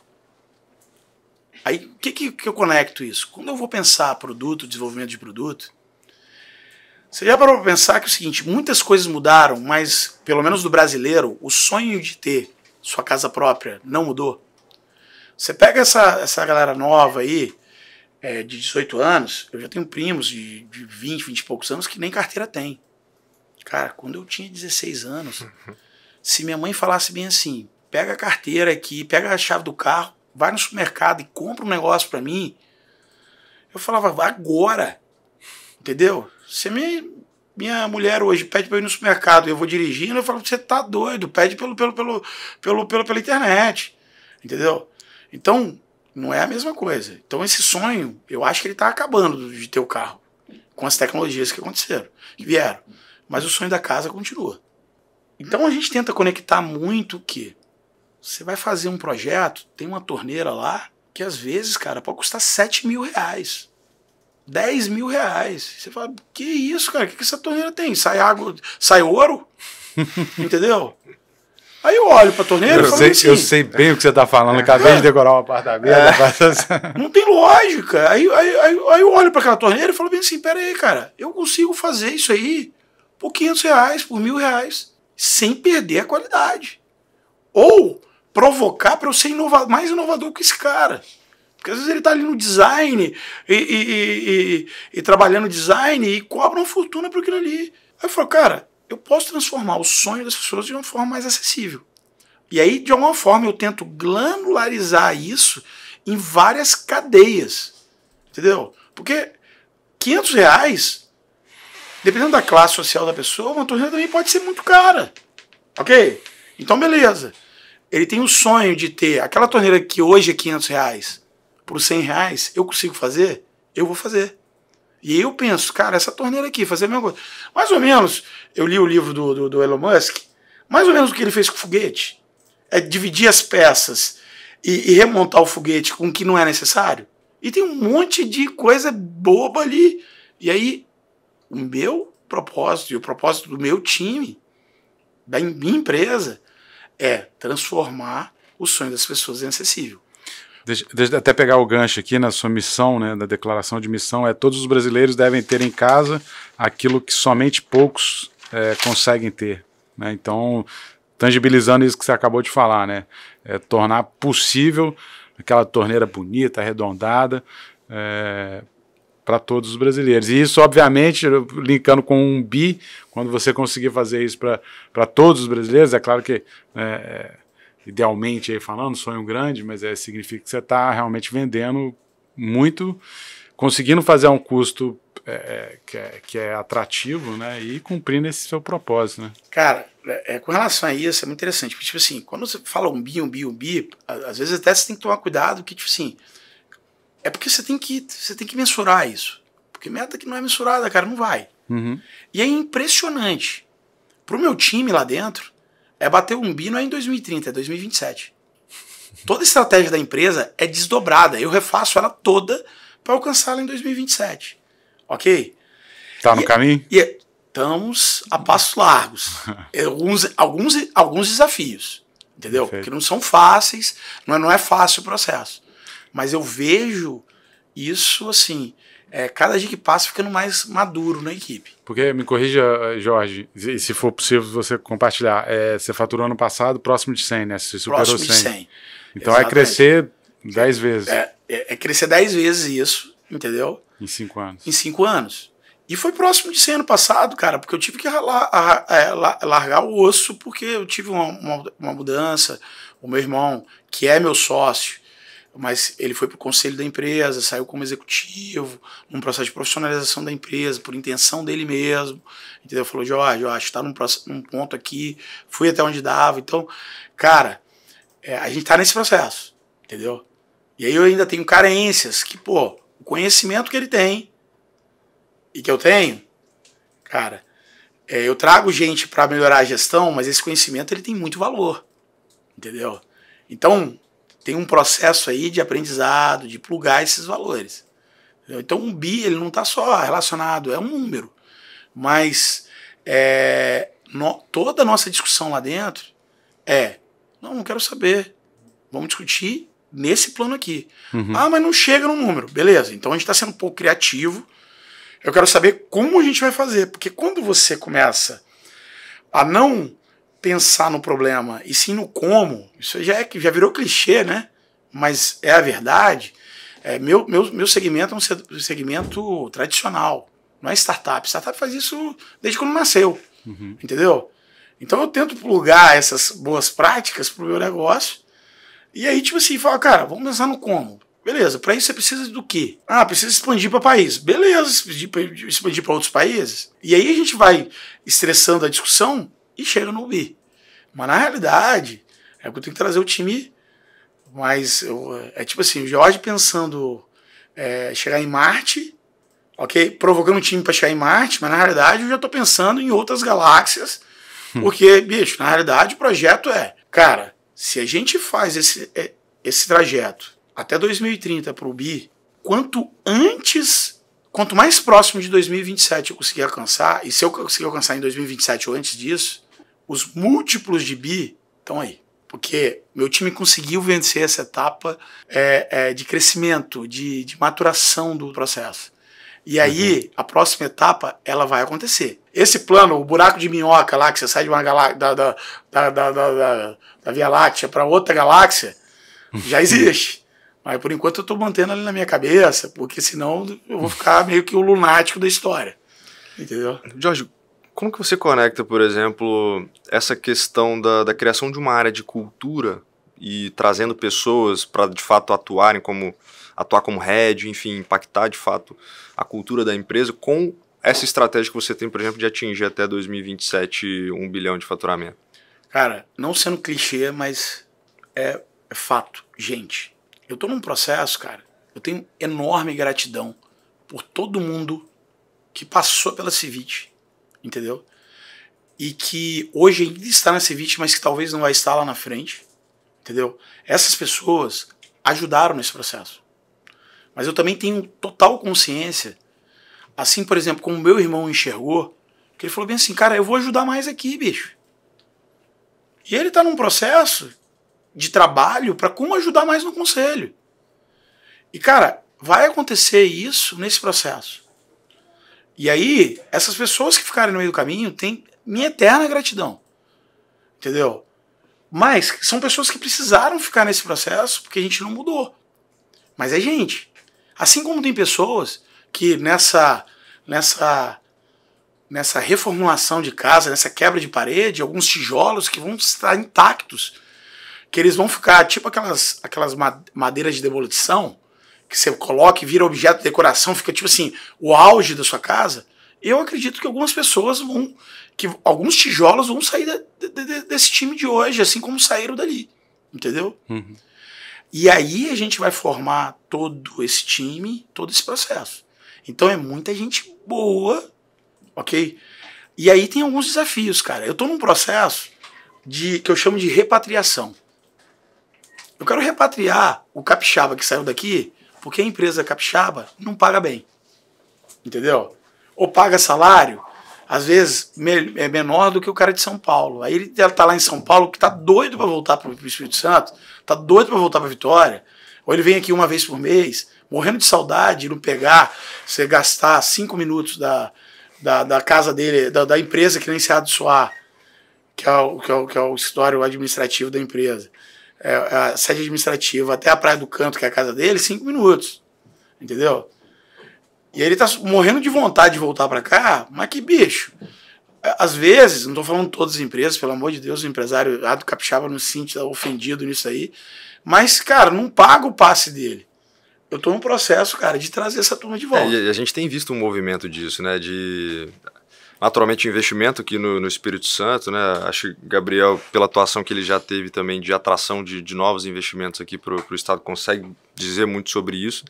Aí, o que eu conecto isso? Quando eu vou pensar produto, desenvolvimento de produto, você já parou para pensar que é o seguinte, muitas coisas mudaram, mas, pelo menos do brasileiro, o sonho de ter sua casa própria não mudou? Você pega essa galera nova aí, de 18 anos, eu já tenho primos de 20 e poucos anos que nem carteira tem. Cara, quando eu tinha 16 anos, se minha mãe falasse bem assim, pega a carteira aqui, pega a chave do carro, vai no supermercado e compra um negócio pra mim, eu falava, vai agora, entendeu? Se minha mulher hoje pede pra eu ir no supermercado e eu vou dirigindo, eu falo, você tá doido, pede pela internet, entendeu? Então, não é a mesma coisa. Então esse sonho, eu acho que ele tá acabando de ter o carro, com as tecnologias que aconteceram, que vieram, mas o sonho da casa continua. Então a gente tenta conectar muito o quê? Você vai fazer um projeto, tem uma torneira lá, que às vezes, cara, pode custar 7 mil reais. 10 mil reais. Você fala, que isso, cara? O que essa torneira tem? Sai água, sai ouro? Entendeu? Aí eu olho pra torneira e falo assim... Eu sei bem o que você tá falando, acabei de decorar um apartamento. Não tem lógica. Aí eu olho pra aquela torneira e falo bem assim, pera aí, cara, eu consigo fazer isso aí por 500 reais, por 1.000 reais, sem perder a qualidade. Ou provocar para eu ser mais inovador que esse cara. Porque às vezes ele está ali no design e trabalhando design e cobra uma fortuna por aquilo ali. Aí eu falo, cara, eu posso transformar o sonho das pessoas de uma forma mais acessível. E aí, de alguma forma, eu tento granularizar isso em várias cadeias. Entendeu? Porque 500 reais, dependendo da classe social da pessoa, uma torneira também pode ser muito cara. Ok? Então, beleza. Ele tem o sonho de ter aquela torneira que hoje é 500 reais por 100 reais, eu consigo fazer? Eu vou fazer. E aí eu penso, cara, essa torneira aqui, fazer a mesma coisa. Mais ou menos, eu li o livro do Elon Musk, mais ou menos o que ele fez com o foguete. É dividir as peças e remontar o foguete com o que não é necessário. E tem um monte de coisa boba ali. E aí, o meu propósito e o propósito do meu time, da minha empresa, é transformar o sonho das pessoas em acessível. Deixa até pegar o gancho aqui na sua missão, né, da declaração de missão, todos os brasileiros devem ter em casa aquilo que somente poucos conseguem ter, né? Então, tangibilizando isso que você acabou de falar, né, tornar possível aquela torneira bonita, arredondada, para todos os brasileiros. E isso, obviamente, linkando com 1 bi, quando você conseguir fazer isso para todos os brasileiros, é claro que idealmente aí falando, sonho grande, mas significa que você está realmente vendendo muito, conseguindo fazer um custo que é atrativo, né, e cumprindo esse seu propósito, né? Cara, com relação a isso, é muito interessante, porque, tipo assim, quando você fala um bi, às vezes até você tem que tomar cuidado, que, tipo assim, é porque você tem que mensurar isso, porque meta que não é mensurada, cara, não vai. Uhum. E é impressionante, pro meu time lá dentro, bater um bi não é em 2030, é 2027. Toda a estratégia da empresa é desdobrada, eu refaço ela toda para alcançá-la em 2027. Ok? Tá no caminho? Estamos a passos largos. Alguns desafios, entendeu? Perfeito. Que não são fáceis, não é fácil o processo. Mas eu vejo isso assim, cada dia que passa ficando mais maduro na equipe. Porque, me corrija, Jorge, e se for possível você compartilhar, você faturou ano passado próximo de 100, né? Você superou Próximo de 100. Então Exatamente. vai crescer 10 vezes. Crescer 10 vezes isso, entendeu? Em 5 anos. Em 5 anos. E foi próximo de 100 ano passado, cara, porque eu tive que largar o osso, porque eu tive uma mudança. O meu irmão, que é meu sócio, mas ele foi para o conselho da empresa, saiu como executivo, num processo de profissionalização da empresa, por intenção dele mesmo, entendeu? Falou, Jorge, eu acho que está num ponto aqui, fui até onde dava. Então, cara, a gente está nesse processo, entendeu? E aí eu ainda tenho carências que, pô, o conhecimento que ele tem e que eu tenho, cara, eu trago gente para melhorar a gestão, mas esse conhecimento ele tem muito valor, entendeu? Então, tem um processo aí de aprendizado, de plugar esses valores. Entendeu? Então, um bi, ele não está só relacionado, é um número, mas toda a nossa discussão lá dentro não quero saber, vamos discutir nesse plano aqui. Uhum. Ah, mas não chega no número. Beleza, então a gente está sendo um pouco criativo. Eu quero saber como a gente vai fazer. Porque quando você começa a não pensar no problema e sim no como, isso já virou clichê, né? Mas é a verdade. Meu segmento é um segmento tradicional. Não é startup. Startup faz isso desde quando nasceu. Uhum. Entendeu? Então eu tento plugar essas boas práticas pro meu negócio. E aí, tipo assim, fala, cara, vamos pensar no como. Beleza, para isso você precisa do quê? Ah, precisa expandir para país. Beleza, expandir para outros países. E aí a gente vai estressando a discussão e chega no bi. Mas na realidade, que eu tenho que trazer o time, mas tipo assim, o Jorge pensando chegar em Marte, ok? Provocando o time para chegar em Marte, mas na realidade eu já tô pensando em outras galáxias, porque, bicho, na realidade o projeto cara, se a gente faz esse trajeto até 2030 para o bi, quanto mais próximo de 2027 eu conseguir alcançar, e se eu conseguir alcançar em 2027 ou antes disso, os múltiplos de bi estão aí. Porque meu time conseguiu vencer essa etapa de crescimento, de maturação do processo. E aí, a próxima etapa, ela vai acontecer. Esse plano, o buraco de minhoca lá, que você sai de uma da Via Láctea para outra galáxia, já existe. Mas por enquanto eu estou mantendo ali na minha cabeça, porque senão eu vou ficar meio que o lunático da história. Entendeu? Jorge, como que você conecta, por exemplo, essa questão da criação de uma área de cultura e trazendo pessoas para de fato atuar como head, enfim, impactar de fato a cultura da empresa com essa estratégia que você tem, por exemplo, de atingir até 2027 1 bilhão de faturamento? Cara, não sendo clichê, mas é fato. Gente, eu tô num processo, cara, eu tenho enorme gratidão por todo mundo que passou pela Civit, entendeu? E que hoje ainda está na Civit, mas que talvez não vai estar lá na frente, entendeu? Essas pessoas ajudaram nesse processo. Mas eu também tenho total consciência, assim, por exemplo, como meu irmão enxergou, que ele falou bem assim, cara, eu vou ajudar mais aqui, bicho. E ele está num processo de trabalho para como ajudar mais no conselho. E, cara, vai acontecer isso nesse processo. E aí, essas pessoas que ficarem no meio do caminho têm minha eterna gratidão. Entendeu? Mas são pessoas que precisaram ficar nesse processo porque a gente não mudou. Mas é gente. Assim como tem pessoas que nessa reformulação de casa, nessa quebra de parede, alguns tijolos que vão estar intactos. que eles vão ficar tipo aquelas madeiras de demolição que você coloca e vira objeto de decoração, fica tipo assim, o auge da sua casa. Eu acredito que algumas pessoas alguns tijolos vão sair desse time de hoje, assim como saíram dali, entendeu? Uhum. E aí a gente vai formar todo esse time, todo esse processo. Então é muita gente boa, ok? E aí tem alguns desafios, cara. Eu tô num processo que eu chamo de repatriação. Eu quero repatriar o capixaba que saiu daqui, porque a empresa capixaba não paga bem. Entendeu? Ou paga salário, às vezes é menor do que o cara de São Paulo. Aí ele tá lá em São Paulo, que tá doido para voltar pro Espírito Santo, tá doido para voltar para Vitória, ou ele vem aqui uma vez por mês, morrendo de saudade, não pegar, você gastar 5 minutos da casa dele, da empresa que nem Enseada do Soar, que é o escritório administrativo da empresa, a sede administrativa até a Praia do Canto, que é a casa dele, 5 minutos. Entendeu? E aí ele tá morrendo de vontade de voltar para cá, mas que bicho. Às vezes, não tô falando todas as empresas, pelo amor de Deus, o empresário lá do capixaba não se sente ofendido nisso aí, mas, cara, não paga o passe dele. Eu tô num processo, cara, de trazer essa turma de volta. E a gente tem visto um movimento disso, né, de... Naturalmente, investimento aqui no Espírito Santo, né? Acho que o Gabriel, pela atuação que ele já teve também de atração de novos investimentos aqui para o Estado, consegue dizer muito sobre isso.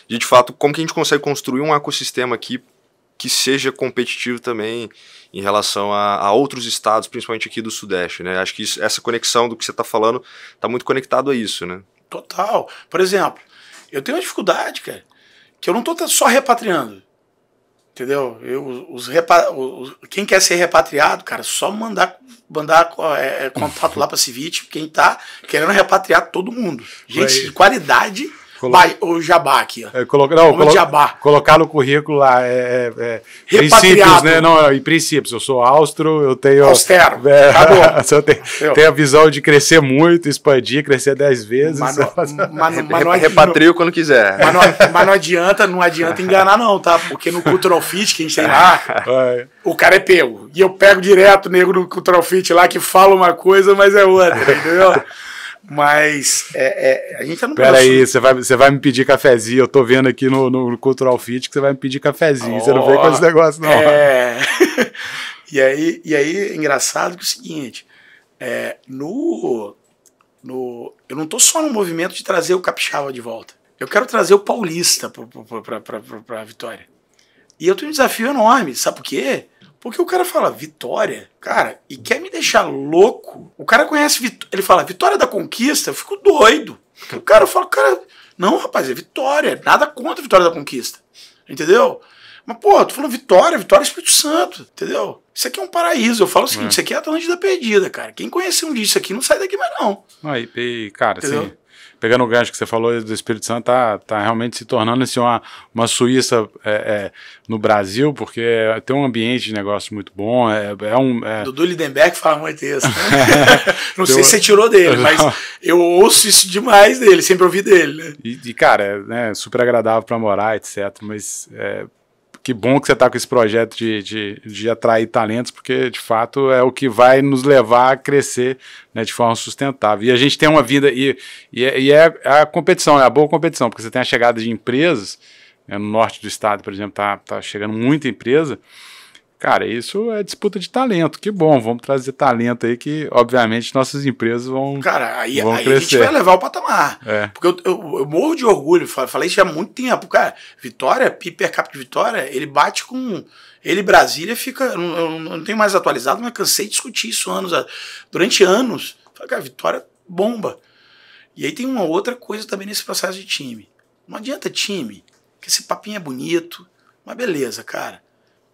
E, de fato, como que a gente consegue construir um ecossistema aqui que seja competitivo também em relação a outros estados, principalmente aqui do Sudeste, né? Acho que essa conexão do que você está falando está muito conectado a isso, né? Total. Por exemplo, eu tenho uma dificuldade, cara, que eu não estou só repatriando. Entendeu? Quem quer ser repatriado, cara, só mandar contato lá para a Civit, quem tá querendo repatriar todo mundo. Gente de qualidade, o jabá aqui, ó. Colocar no currículo lá princípios, né? Não, em princípios, eu sou austro, eu tenho... Austero, acabou. Tenho a visão de crescer muito, expandir, crescer 10 vezes. Repatrio quando quiser. Mas não adianta enganar não, tá? Porque no Cultural Fit, que a gente tem lá, o cara é pego. E eu pego direto o nego no Cultural Fit lá, que fala uma coisa, mas é outra, entendeu? Mas a gente tá no processo. Peraí, você vai me pedir cafezinho. Eu tô vendo aqui no Cultural Fit que você vai me pedir cafezinho. Você não vem com esse negócio, não. E aí é engraçado que é o seguinte: eu não tô só no movimento de trazer o capixaba de volta. Eu quero trazer o paulista pra Vitória. E eu tenho um desafio enorme. Sabe por quê? Porque o cara fala Vitória, cara, e quer me deixar louco. O cara conhece, ele fala Vitória da Conquista, eu fico doido. O cara fala, não, rapaz, é Vitória, nada contra a Vitória da Conquista, entendeu? Mas, pô, tô falando Vitória Espírito Santo, entendeu? Isso aqui é um paraíso. Eu falo o seguinte, isso aqui é a Atlântida perdida, cara. Quem conhecer um disso aqui não sai daqui mais não. Cara, entendeu? Assim... Pegando o gancho que você falou do Espírito Santo, tá realmente se tornando assim, uma Suíça no Brasil, porque tem um ambiente de negócio muito bom. Dudu Lindenberg fala muito isso. Né? Não sei se você tirou dele, mas eu ouço isso demais dele, sempre ouvi dele. Né? E cara, né, super agradável para morar, etc. Mas que bom que você está com esse projeto de atrair talentos, porque de fato é o que vai nos levar a crescer, né, de forma sustentável. E a gente tem uma vida, e é a competição, é a boa competição, porque você tem a chegada de empresas, né, no norte do estado, por exemplo, tá chegando muita empresa. Cara, isso é disputa de talento. Que bom, vamos trazer talento aí que, obviamente, nossas empresas vão crescer. Aí a gente vai levar o patamar. Porque eu morro de orgulho, falei isso há muito tempo. Cara, Vitória, PIB per capita de Vitória, ele bate com... Ele, Brasília, fica... Eu não tenho mais atualizado, mas cansei de discutir isso durante anos. Falei, cara, Vitória bomba. E aí tem uma outra coisa também nesse processo de time. Não adianta time, que esse papinho é bonito, mas beleza, cara.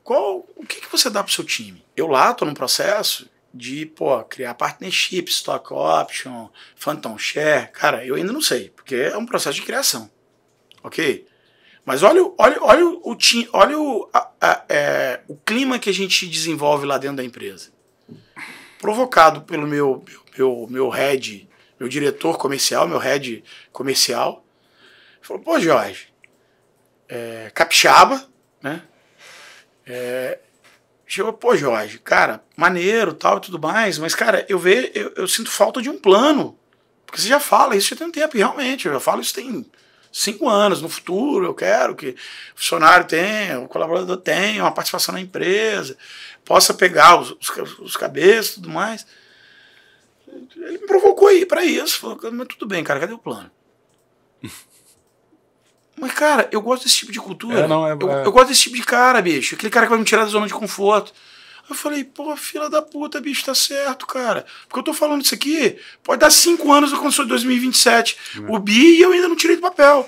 O que você dá pro seu time? Eu lá tô num processo de, criar partnership, stock option, phantom share. Cara, eu ainda não sei, porque é um processo de criação, ok? Mas olha o time, olha o clima que a gente desenvolve lá dentro da empresa. Provocado pelo meu head, meu diretor comercial, meu head comercial. Falou, pô, Jorge, capixaba, né? Chegou, pô, Jorge, cara, maneiro, tal e tudo mais, mas, cara, eu sinto falta de um plano Porque você já fala isso já tem um tempo, e realmente, eu já falo isso tem 5 anos. No futuro eu quero que o funcionário tenha, o colaborador tenha uma participação na empresa, possa pegar os cabeças e tudo mais. Ele me provocou aí para isso. Falou, mas tudo bem, cara, cadê o plano? Mas, cara, eu gosto desse tipo de cultura. Eu gosto desse tipo de cara, bicho. Aquele cara que vai me tirar da zona de conforto. Eu falei, pô, filha da puta, bicho, tá certo, cara. Porque eu tô falando isso aqui, pode dar 5 anos quando sou de 2027. O BI e eu ainda não tirei do papel.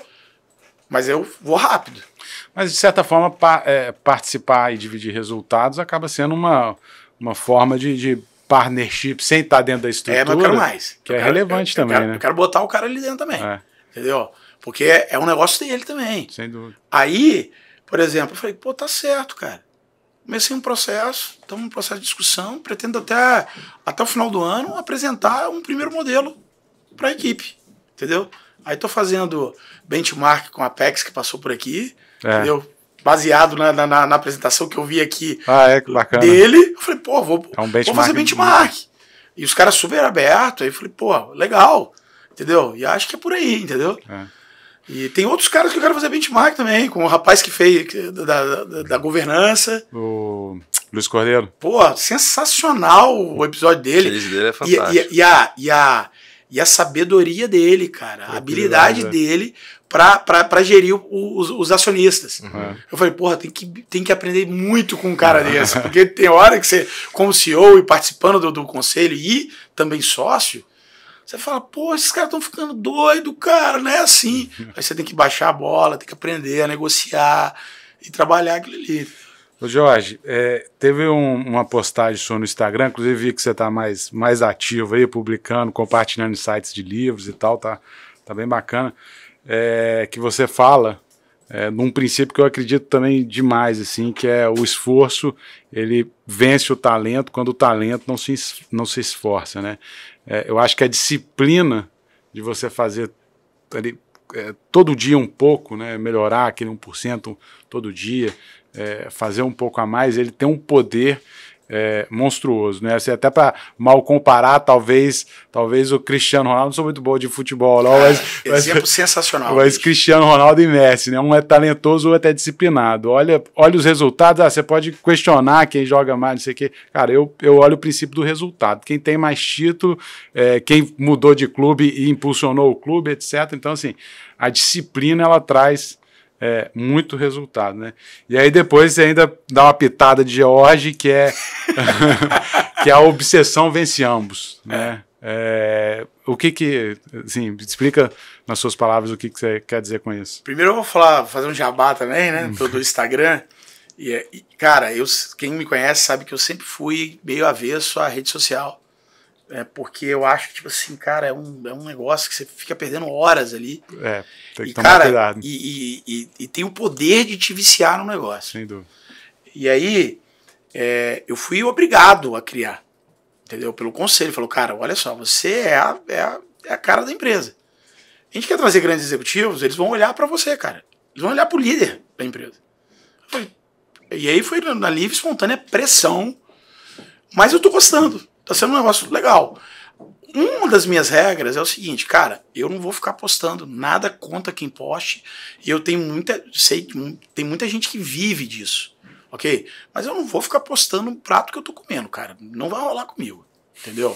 Mas eu vou rápido. Mas, de certa forma, participar e dividir resultados acaba sendo uma forma de partnership sem estar dentro da estrutura. Mas eu quero mais. Que é relevante também, né? Eu quero botar o cara ali dentro também. Entendeu? Porque é um negócio dele também. Sem dúvida. Aí, por exemplo, eu falei, pô, tá certo, cara. Comecei um processo, estamos num processo de discussão, pretendo até o final do ano apresentar um primeiro modelo para a equipe, entendeu? Aí estou fazendo benchmark com a Apex, que passou por aqui, entendeu? Baseado na apresentação que eu vi aqui que bacana. Dele. Eu falei, pô, vou fazer benchmark. Muito. E os caras super abertos, aí eu falei, pô, legal, entendeu? E acho que é por aí, entendeu? E tem outros caras que eu quero fazer benchmark também, com o rapaz que fez da governança. O Luiz Cordeiro. Pô, sensacional o episódio dele. O case dele é fantástico. E a sabedoria dele, cara. A habilidade dele para gerir os acionistas. Eu falei, porra, tem que aprender muito com um cara desse. Porque tem hora que você, como CEO e participando do conselho e também sócio, você fala, pô, esses caras estão ficando doidos, cara, não é assim. Aí você tem que baixar a bola, tem que aprender a negociar e trabalhar aquilo ali. Ô Jorge, teve uma postagem sua no Instagram, inclusive vi que você está mais ativo aí, publicando, compartilhando sites de livros e tal, tá bem bacana, que você fala num princípio que eu acredito também demais, assim, que é o esforço, ele vence o talento quando o talento não se esforça, né? Eu acho que a disciplina de você fazer ali, todo dia um pouco, né, melhorar aquele 1% todo dia, fazer um pouco a mais, ele tem um poder monstruoso, né? Assim, até para mal comparar, talvez o Cristiano Ronaldo, não sou muito bom de futebol, não, exemplo sensacional. Mas Cristiano Ronaldo e Messi, né? Um é talentoso, o outro é disciplinado. Olha os resultados, você pode questionar quem joga mais, não sei o quê. Cara, eu olho o princípio do resultado. Quem tem mais título, quem mudou de clube e impulsionou o clube, etc. Então, assim, a disciplina, ela traz muito resultado, né? E aí depois você ainda dá uma pitada de George, que é que a obsessão vence ambos, né? O que assim, explica nas suas palavras o que você quer dizer com isso. Primeiro eu vou fazer um jabá também, né? Do Instagram. Cara, quem me conhece sabe que eu sempre fui meio avesso à rede social. Porque eu acho que, tipo assim, cara, é um negócio que você fica perdendo horas ali. Tem que tomar cuidado. E tem o poder de te viciar no negócio. Sem dúvida. E aí, eu fui obrigado a criar, entendeu? Pelo conselho. Falou, cara, olha só, você é a cara da empresa. A gente quer trazer grandes executivos, eles vão olhar para você, cara. Eles vão olhar pro líder da empresa. E aí foi na livre, espontânea pressão. Mas eu tô gostando. Tá sendo um negócio legal. Uma das minhas regras é o seguinte, cara, eu não vou ficar postando nada contra quem poste, e eu tenho tem muita gente que vive disso, ok? Mas eu não vou ficar postando um prato que eu tô comendo, cara, não vai rolar comigo, entendeu?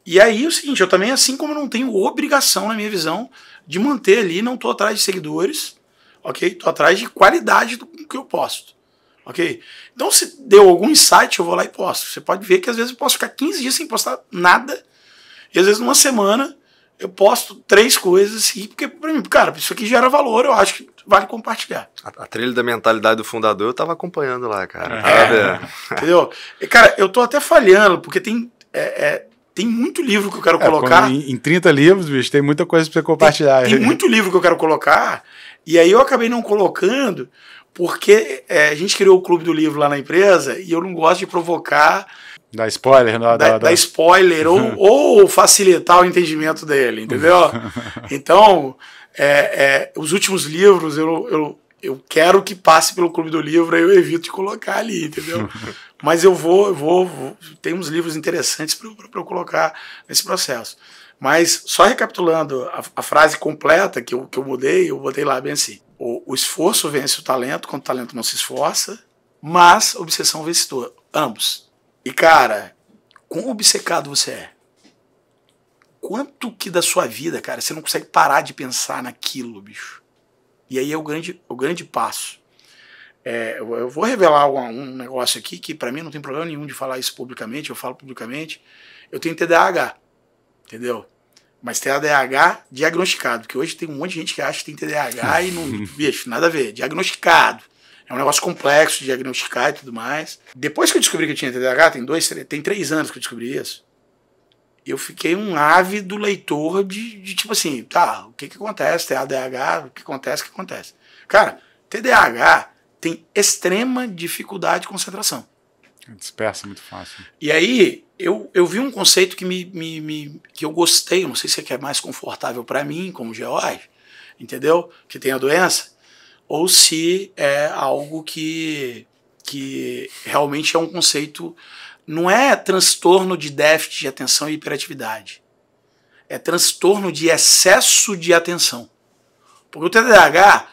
E aí é o seguinte, eu também, assim como eu não tenho obrigação, na minha visão, de manter ali, não tô atrás de seguidores, ok? Tô atrás de qualidade do que eu posto. Ok? Então, se deu algum insight, eu vou lá e posto. Você pode ver que às vezes eu posso ficar 15 dias sem postar nada, e às vezes numa semana eu posto 3 coisas assim, porque pra mim, cara, isso aqui gera valor, eu acho que vale compartilhar. A trilha da mentalidade do fundador eu tava acompanhando lá, cara. Entendeu? E, cara, eu tô até falhando, porque tem muito livro que eu quero colocar. Em 30 livros, bicho, tem muita coisa pra você compartilhar. Tem muito livro que eu quero colocar, e aí eu acabei não colocando, porque a gente criou o Clube do Livro lá na empresa e eu não gosto de provocar... Dar spoiler. Dar spoiler ou facilitar o entendimento dele, entendeu? Então, os últimos livros eu quero que passe pelo Clube do Livro, aí eu evito de colocar ali, entendeu? Mas eu vou tem uns livros interessantes para eu colocar nesse processo. Mas, só recapitulando a frase completa que eu mudei, eu botei lá bem assim. O esforço vence o talento quando o talento não se esforça, mas a obsessão vence ambos. E, cara, quão obcecado você é? Quanto que da sua vida, cara, você não consegue parar de pensar naquilo, bicho? E aí é o grande passo. Eu vou revelar um negócio aqui que pra mim não tem problema nenhum de falar isso publicamente, eu falo publicamente. Eu tenho TDAH, entendeu? Mas TDAH diagnosticado, porque hoje tem um monte de gente que acha que tem TDAH e não, bicho, nada a ver, diagnosticado. É um negócio complexo de diagnosticar e tudo mais. Depois que eu descobri que eu tinha TDAH, tem 3 anos que eu descobri isso, eu fiquei um ávido leitor de tipo assim, tá, o que acontece? TDAH, o que acontece? Cara, TDAH tem extrema dificuldade de concentração. Dispersa muito fácil. E aí, eu vi um conceito que eu gostei, não sei se é mais confortável para mim, como George, entendeu? Que tem a doença, ou se é algo que realmente é um conceito, não é transtorno de déficit de atenção e hiperatividade, é transtorno de excesso de atenção. Porque o TDAH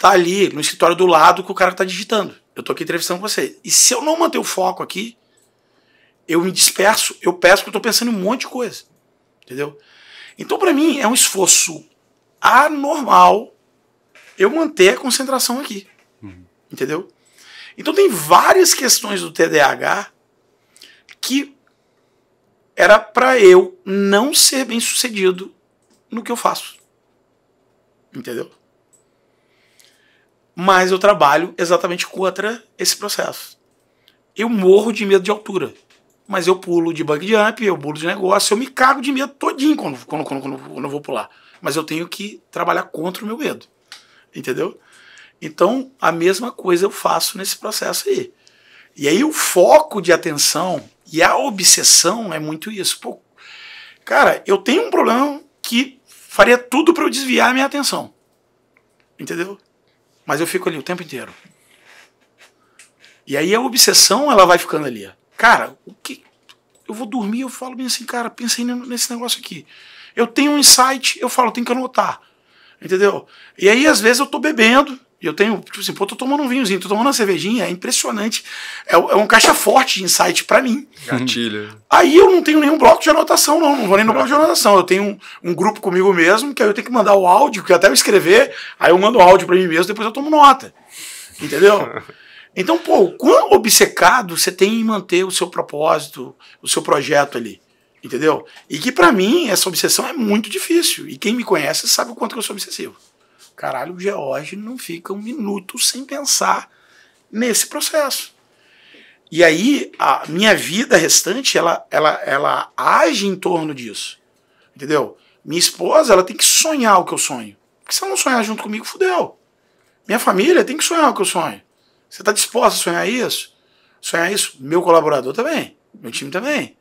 tá ali no escritório do lado que o cara tá digitando. Eu tô aqui entrevistando você. E se eu não manter o foco aqui, eu me disperso, eu peço que eu tô pensando em um monte de coisa. Entendeu? Então, para mim, é um esforço anormal eu manter a concentração aqui. Entendeu? Então, tem várias questões do TDAH que era para eu não ser bem sucedido no que eu faço. Entendeu? Mas eu trabalho exatamente contra esse processo. Eu morro de medo de altura, mas eu pulo de bug jump, eu pulo de negócio, eu me cago de medo todinho quando eu vou pular. Mas eu tenho que trabalhar contra o meu medo, entendeu? Então, a mesma coisa eu faço nesse processo aí. E aí o foco de atenção e a obsessão é muito isso. Pô, cara, eu tenho um problema que faria tudo para eu desviar a minha atenção, entendeu? Mas eu fico ali o tempo inteiro. E aí a obsessão, ela vai ficando ali. Cara, o que eu vou dormir, eu falo bem assim, cara, pensei nesse negócio aqui. Eu tenho um insight, eu falo, tenho que anotar. Entendeu? E aí, às vezes, eu tô bebendo, e eu tenho, tipo assim, pô, tô tomando um vinhozinho, tô tomando uma cervejinha, é impressionante. É um caixa forte de insight pra mim. Gatilho. Aí eu não tenho nenhum bloco de anotação, não vou nem no bloco de anotação. Eu tenho um grupo comigo mesmo, que aí eu tenho que mandar o áudio, que até eu escrever, aí eu mando o áudio pra mim mesmo, depois eu tomo nota. Entendeu? Então, pô, o quão obcecado você tem em manter o seu propósito, o seu projeto ali. Entendeu? E que pra mim, essa obsessão é muito difícil. E quem me conhece sabe o quanto que eu sou obsessivo. Caralho, o George não fica um minuto sem pensar nesse processo. E aí, a minha vida restante, ela age em torno disso. Entendeu? Minha esposa, ela tem que sonhar o que eu sonho. Porque se ela não sonhar junto comigo, fudeu. Minha família tem que sonhar o que eu sonho. Você está disposto a sonhar isso? Sonhar isso? Meu colaborador também. Meu time também.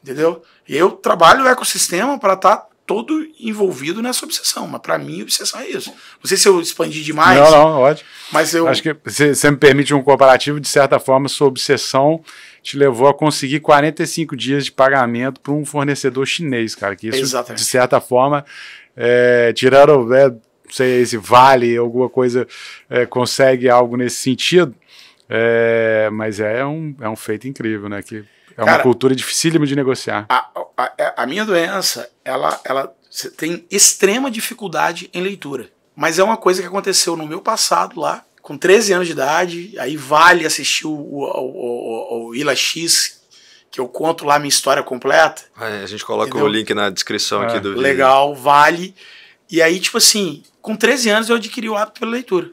Entendeu? E eu trabalho o ecossistema para estar todo envolvido nessa obsessão. Mas para mim, a obsessão é isso. Não sei se eu expandi demais. Não, ótimo. Mas eu acho que você me permite um comparativo, de certa forma, sua obsessão te levou a conseguir 45 dias de pagamento para um fornecedor chinês, cara. Que isso, exatamente, de certa forma, tirando, não sei se Vale, alguma coisa, consegue algo nesse sentido, mas é um feito incrível, né? Que é uma cultura dificílima de negociar. A minha doença, ela tem extrema dificuldade em leitura. Mas é uma coisa que aconteceu no meu passado lá, com 13 anos de idade. Aí Vale assistiu o Ila X, que eu conto lá a minha história completa. A gente coloca, entendeu, o link na descrição aqui do vídeo. Legal, Vale. E aí, tipo assim, com 13 anos eu adquiri o hábito pela leitura.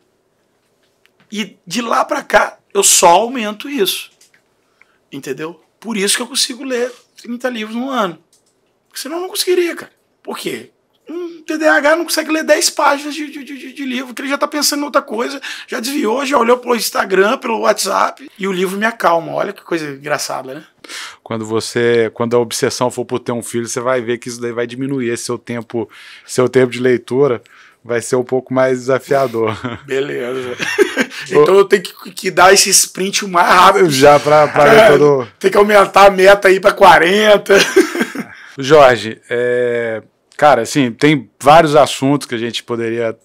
E de lá pra cá, eu só aumento isso. Entendeu? Por isso que eu consigo ler 30 livros no ano. Porque senão eu não conseguiria, cara. Por quê? Um TDAH não consegue ler 10 páginas de livro, porque ele já tá pensando em outra coisa, já desviou, já olhou pelo Instagram, pelo WhatsApp, e o livro me acalma. Olha que coisa engraçada, né? Quando a obsessão for por ter um filho, você vai ver que isso daí vai diminuir esse seu tempo de leitura. Vai ser um pouco mais desafiador. Beleza. Então eu tenho que dar esse sprint o mais rápido. Já pra todo... Tem que aumentar a meta aí pra 40. Jorge, cara, assim, tem vários assuntos que a gente poderia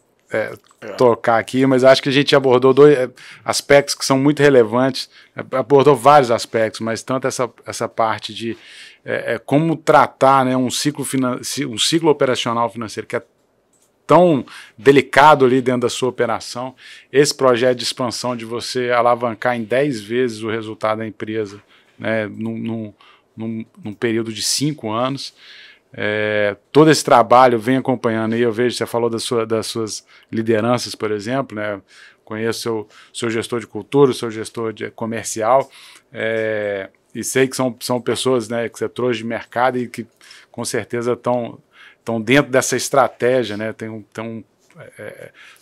tocar aqui, mas acho que a gente abordou dois aspectos que são muito relevantes, abordou vários aspectos, mas tanto essa parte de como tratar, né, um ciclo operacional financeiro que é tão delicado ali dentro da sua operação, esse projeto de expansão de você alavancar em 10 vezes o resultado da empresa, né, num período de 5 anos. Todo esse trabalho vem acompanhando, e eu vejo, você falou das suas lideranças, por exemplo, né? Conheço o seu gestor de cultura, o seu gestor comercial, e sei que são pessoas, né, que você trouxe de mercado e que com certeza estão dentro dessa estratégia, né?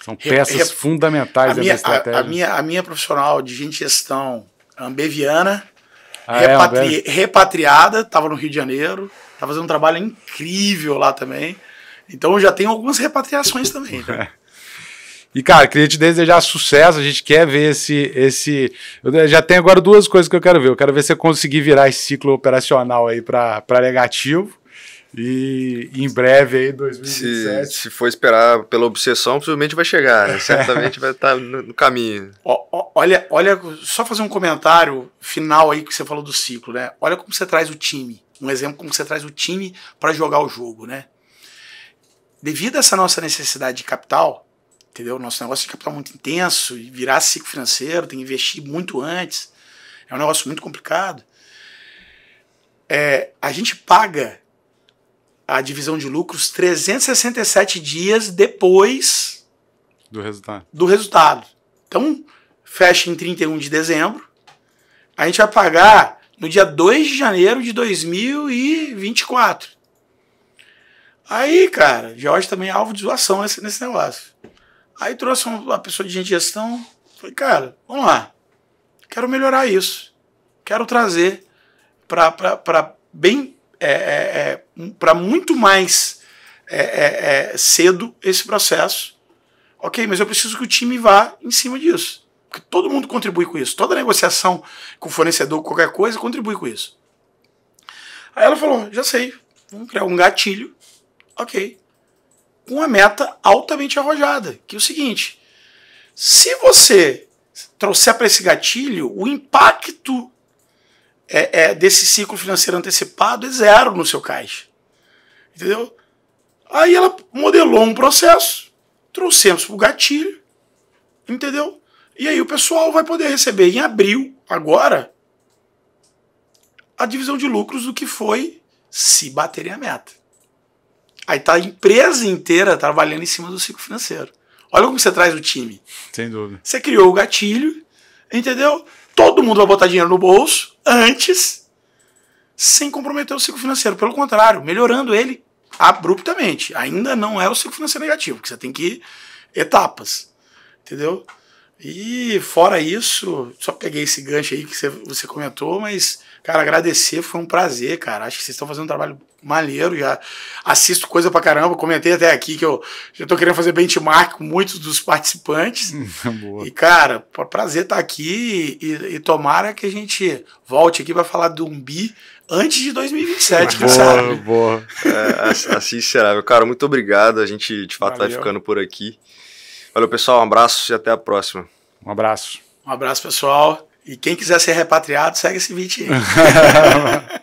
São peças fundamentais da estratégia. A minha profissional de gestão ambeviana, repatriada, estava no Rio de Janeiro, está fazendo um trabalho incrível lá também. Então eu já tenho algumas repatriações também. Né? E, cara, queria te desejar sucesso. A gente quer ver esse. Eu já tenho agora duas coisas que eu quero ver. Eu quero ver se você conseguir virar esse ciclo operacional aí para negativo. E em breve aí, 2027. Se for esperar pela obsessão, possivelmente vai chegar, né? Certamente vai estar no caminho. Olha, só fazer um comentário final aí que você falou do ciclo, né? Olha como você traz o time. Um exemplo como você traz o time para jogar o jogo, né? Devido a essa nossa necessidade de capital, entendeu? Nosso negócio de capital muito intenso, e virar ciclo financeiro, tem que investir muito antes. É um negócio muito complicado. A gente paga a divisão de lucros 367 dias depois do resultado. Então, fecha em 31 de dezembro, a gente vai pagar no dia 2 de janeiro de 2024. Aí, cara, Jorge também é alvo de zoação nesse negócio. Aí trouxe uma pessoa de gestão, falei, cara, vamos lá, quero melhorar isso, quero trazer para bem... para muito mais cedo esse processo. Ok, mas eu preciso que o time vá em cima disso. Porque todo mundo contribui com isso. Toda negociação com o fornecedor, qualquer coisa, contribui com isso. Aí ela falou, já sei, vamos criar um gatilho. Ok. Com uma meta altamente arrojada. Que é o seguinte, se você trouxer para esse gatilho, o impacto desse ciclo financeiro antecipado é zero no seu caixa. Entendeu? Aí ela modelou um processo, trouxemos para o gatilho, entendeu? E aí o pessoal vai poder receber em abril, agora, a divisão de lucros do que foi se baterem a meta. Aí tá a empresa inteira trabalhando em cima do ciclo financeiro. Olha como você traz o time. Sem dúvida. Você criou o gatilho, entendeu? Todo mundo vai botar dinheiro no bolso antes, sem comprometer o ciclo financeiro. Pelo contrário, melhorando ele abruptamente. Ainda não é o ciclo financeiro negativo, porque você tem que ir etapas. Entendeu? E fora isso, só peguei esse gancho aí que você comentou, mas, cara, agradecer, foi um prazer, cara. Acho que vocês estão fazendo um trabalho maneiro, já assisto coisa pra caramba, comentei até aqui que eu já tô querendo fazer benchmark com muitos dos participantes. Boa. E, cara, prazer estar aqui e tomara que a gente volte aqui pra falar do Umbi antes de 2027, quem sabe? Boa. Assim será, meu cara, muito obrigado, a gente de fato vai ficando por aqui. Valeu, pessoal, um abraço e até a próxima. Um abraço. Um abraço, pessoal. E quem quiser ser repatriado, segue esse vídeo aí.